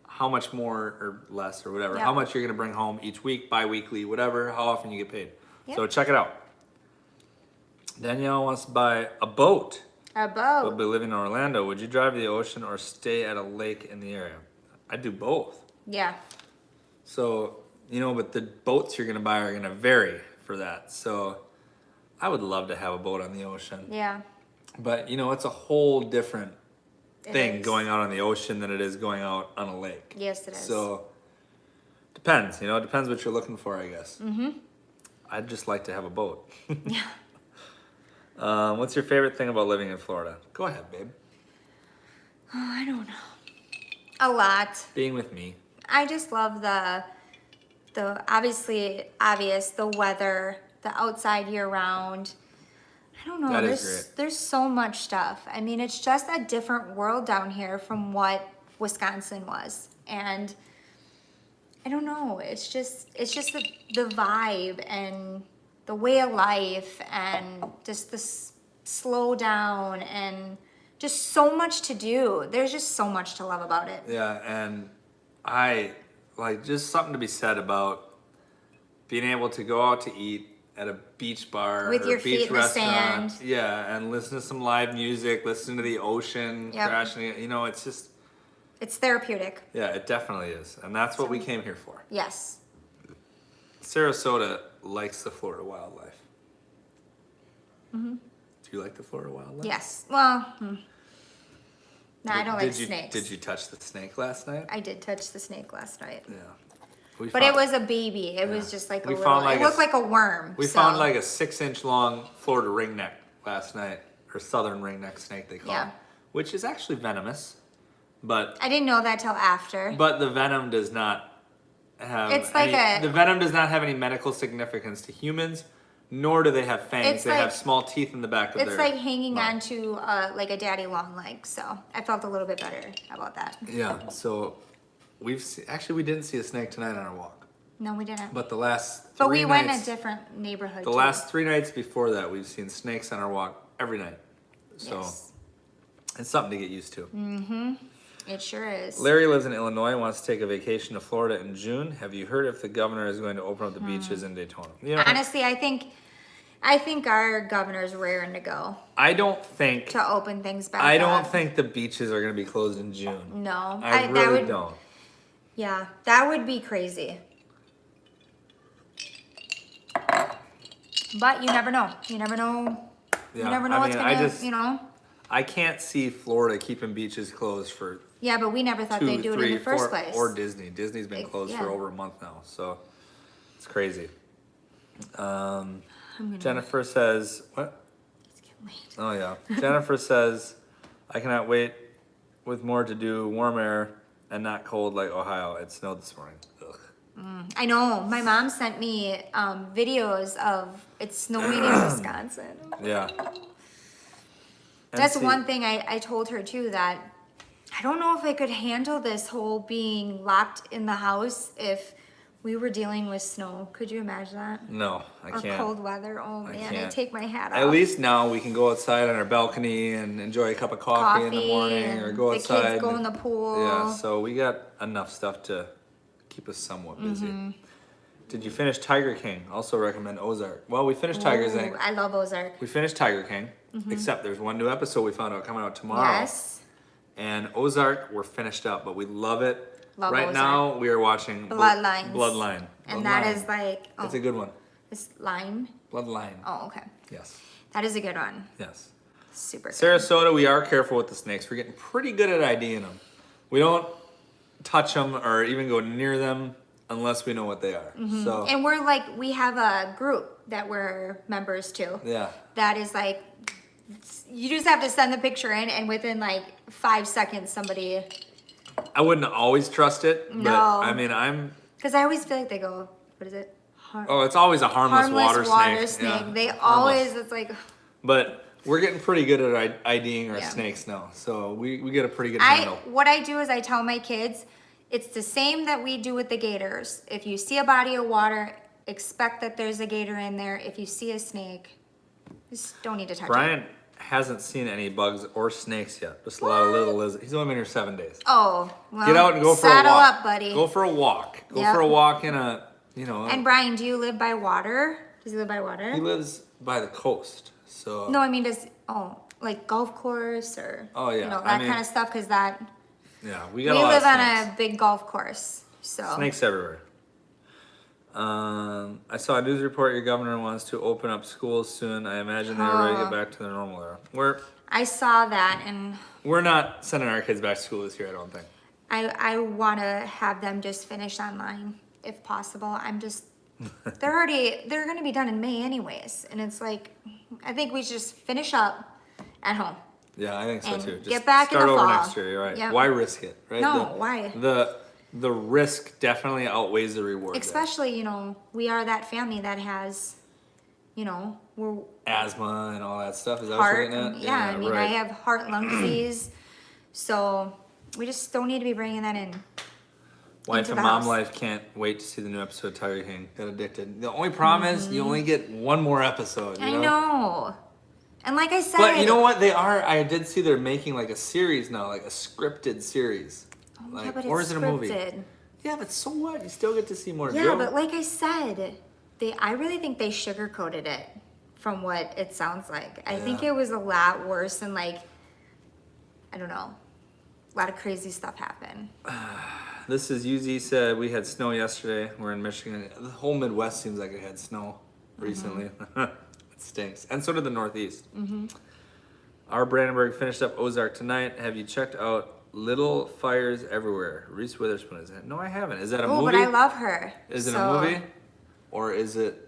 how much more or less or whatever, Yep. how much you're going to bring home each week, bi-weekly, whatever, how often you get paid. Yep. So check it out. Danielle wants to buy a boat. A Will boat. be living in Orlando. Would you drive to the ocean or stay at a lake in the area? I'd do both. Yeah. So, you know, but the boats you're going to buy are going to vary for that. So I would love to have a boat on the ocean. Yeah. But, you know, it's a whole different It thing is. going out on the ocean than it is going out on a lake. Yes, it is. So Depends, you know, it depends what you're looking for, I guess. I'd just like to have a boat. Yeah. What's your favorite thing about living in Florida? Go ahead, babe. Oh, I don't know. A lot. Being with me. I just love the obvious, the weather, the outside year round. I don't know. That is There's so much stuff. I mean, it's just a different world down here from what Wisconsin was. And I don't know. It's just the vibe and the way of life and just the slow down and just so much to do. There's just so much to love about it. Yeah, and I like just something to be said about being able to go out to eat at a beach bar With or your a beach feet in the restaurant. sand. Yeah, and listen to some live music, listen to the ocean Yep. crashing. You know, it's just, It's therapeutic. yeah, it definitely is. And that's what we came here for. Yes. Sarasota likes the Florida wildlife. Do you like the Florida wildlife? Yes. Well, no, I don't like you, snakes. Did you touch the snake last night? I did touch the snake last night. Yeah. But it was a baby. It was just like a We little, found like it looked like a worm. We so. found like a 6-inch long Florida ringneck last night, or southern ringneck snake they call Yeah. it, which is actually venomous, but I didn't know that till after. the venom does not have. It's like the venom does not have any medical significance to humans, nor do they have fangs. It's They like- have small teeth in the back of It's their. like hanging mouth. onto like a daddy long leg. So I felt a little bit better about that. Yeah. So we didn't see a snake tonight on our walk, No, we didn't. but the last. But three we went in nights, a different neighborhood. The too. last 3 nights before that, we've seen snakes on our walk every night. So Yes. it's something to get used to. It sure is. Larry lives in Illinois, wants to take a vacation to Florida in June. Have you heard if the governor is going to open up the beaches in Daytona? You know, Honestly, I think our governor's raring to go I don't think to open things back I up. don't think the beaches are going to be closed in June. No, I that really would, don't. Yeah, that would be crazy. But you never know. You never know. Yeah, You never know I what's mean, gonna. You know. I can't see Florida keeping beaches closed for Yeah, but we never thought 2, they'd do it 3, in the first 4 place. or Disney. Disney's been Like, closed yeah. for over a month now, so it's crazy. I'm gonna. Jennifer says, what? It's getting late. Oh yeah. Jennifer says, I cannot wait with more to do, warm air and not cold like Ohio. It snowed this morning. Ugh. I know. My mom sent me videos of it snowing in Wisconsin. Yeah. And That's see, one thing I told her too, that I don't know if I could handle this whole being locked in the house if we were dealing with snow. Could you imagine that? No, I Or can't. cold weather. Oh man, I can't. take my hat off. At least now we can go outside on our balcony and enjoy a cup of coffee in the morning, or and go the outside. kids go in and- the pool. Yeah, so we got enough stuff to keep us somewhat busy. Mm-hmm. Did you finish Tiger King? Also recommend Ozark. Well, we finished Tiger King. Ooh, I love Ozark. We finished Tiger King, except there's one new episode we found out coming out tomorrow. Yes. And Ozark, we're finished up, but we love it. Love right Ozark. now, we are watching Bloodlines. Bloodline. And that Bloodline. is like, oh, It's a good one. it's Line. Bloodline. Oh, okay. Yes. That is a good one. Yes. Super good. Sarasota, we are careful with the snakes. We're getting pretty good at IDing them. We don't touch them or even go near them unless we know what they are. So, And we're like, we have a group that we're members to. yeah. That is like, you just have to send the picture in, and within like 5 seconds, somebody. I wouldn't always trust it, but No. I mean, Because I always feel like they go, what is it? oh, it's always a harmless, Harmless water snake. Yeah, They harmless. always, it's like, But we're getting pretty good at IDing our Yeah. snakes now. So we get a pretty good handle. what I do is I tell my kids, it's the same that we do with the gators. If you see a body of water, expect that there's a gator in there. If you see a snake, just don't need to touch it. Brian hasn't seen any bugs or snakes yet. Just a lot of little lizards. He's only been here 7 days. Oh, well, Get out and go for a saddle walk. up, buddy. Go for a walk. Go Yep. for a walk in a, you know. And Brian, do you live by water? Does he live by water? He lives by the coast, so. No, I mean, like golf course or, Oh, yeah. you know, I that mean, kind of stuff, because that, Yeah, we we got a lot live of on snakes. a big golf course, so. Snakes everywhere. I saw a news report your governor wants to open up schools soon. I imagine they're ready to get back to their normal era. I saw that, and We're not sending our kids back to school this year, I don't think. I want to have them just finish online. if possible. They're going to be done in May anyways. And it's like, I think we just finish up at home. Yeah, I think so And too. Just get back in start the over fall. next year. You're right. Yep. Why risk it? Right? No, why? The risk definitely outweighs the reward. Especially, we are that family that has, we're asthma and all that stuff. Is that heart. what you're getting at? Yeah, I mean, I right. have heart lung disease. So we just don't need to be bringing that in. Wife into and the mom house. life can't wait to see the new episode of Tiger King. Got addicted. The only problem is you only get one more episode. You I know. And like I said. But you know what? I did see they're making like a series now, like a scripted series. Yeah, but or it's is it a movie? scripted. Yeah, but so what? You still get to see more Yeah, Joe. but like I said, I really think they sugarcoated it from what it sounds like. I think Yeah. it was a lot worse than I don't know. A lot of crazy stuff happened. This is UZ said we had snow yesterday. We're in Michigan. The whole Midwest seems like it had snow recently. It stinks. And so did the Northeast. Our Brandenburg finished up Ozark tonight. Have you checked out Little Fires Everywhere? Reese Witherspoon is in it. No, I haven't. Is that a Oh, movie? but I love her. Is it a So, movie? Or is it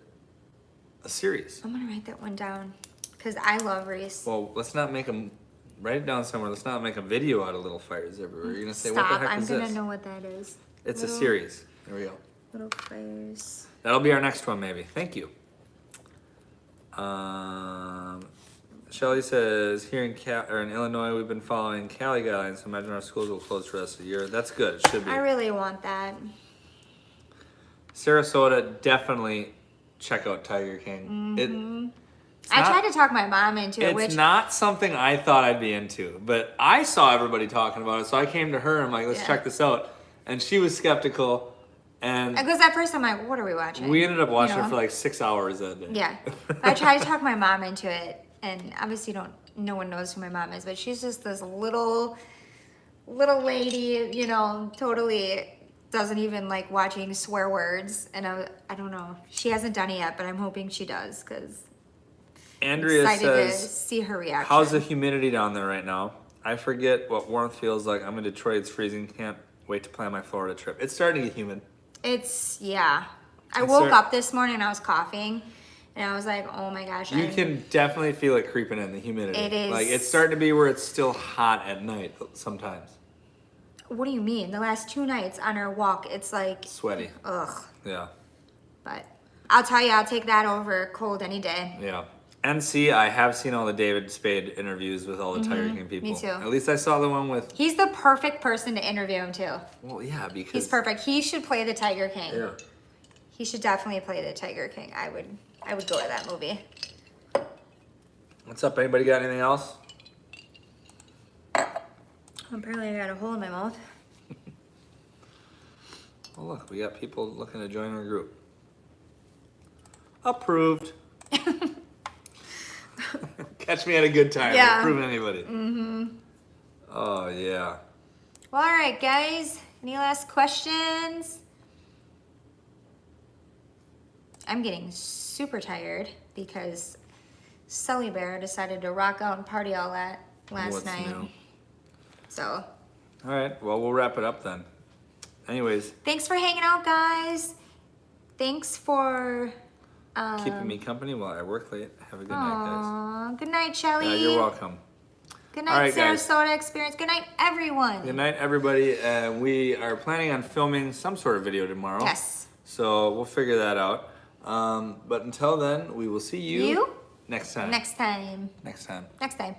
a series? I'm gonna write that one down because I love Reese. Well, let's not make them. Write it down somewhere. Let's not make a video out of Little Fires Everywhere. You're gonna say, Stop! what the heck I'm is gonna this? know what that is. It's a Little- series. There we go. Little fires. That'll be our next one, maybe. Thank you. Shelly says, here in Illinois, we've been following Cali guidelines, so imagine our schools will close for the rest of the year. That's good. It should be. I really want that. Sarasota, definitely check out Tiger King. I tried to talk my mom into it, It's which not something I thought I'd be into, but I saw everybody talking about it, so I came to her and I'm like, let's Yeah. check this out. And she was skeptical, and because at first I'm like, what are we watching? we ended up watching You it know? for like 6 hours that day. Yeah. I tried to talk my mom into it, and obviously no one knows who my mom is, but she's just this little lady, totally doesn't even like watching swear words, and I don't know. She hasn't done it yet, but I'm hoping she does because Andrea excited to says, see her reaction. how's the humidity down there right now? I forget what warmth feels like. I'm in Detroit. It's freezing. Can't wait to plan my Florida trip. It's starting to get humid. Yeah. I woke up this morning and I was coughing, and I was like, oh my gosh. You can definitely feel it creeping in, the humidity. It is. Like, it's starting to be where it's still hot at night sometimes. What do you mean? The last 2 nights on our walk, it's like, Sweaty. ugh. Yeah. But I'll tell you, I'll take that over cold any day. Yeah. NC, I have seen all the David Spade interviews with all the Tiger King people. too. At least I saw the one with. He's the perfect person to interview him too. Well, yeah, because. He's perfect. He should play the Tiger King. Yeah. He should definitely play the Tiger King. I would go to that movie. What's up? Anybody got anything else? Apparently I got a hole in my mouth. Oh, look, we got people looking to join our group. Approved. Catch me at a good time. Yeah. Approve anybody. Oh, yeah. Well, all right, guys. Any last questions? I'm getting super tired because Sully Bear decided to rock out and party all that last What's night. new? So, All right, well, we'll wrap it up then. Anyways, thanks for hanging out, guys. Thanks for keeping me company while I work late. Have a good night, Aw, good night, guys. Shelly. Yeah, you're welcome. Good All night, right, guys. Sarasota Experience. Good night, everyone. Good night, everybody. We are planning on filming some sort of video tomorrow. Yes. So we'll figure that out. But until then, we will see you, You? next time. Next time. Next time. Next time.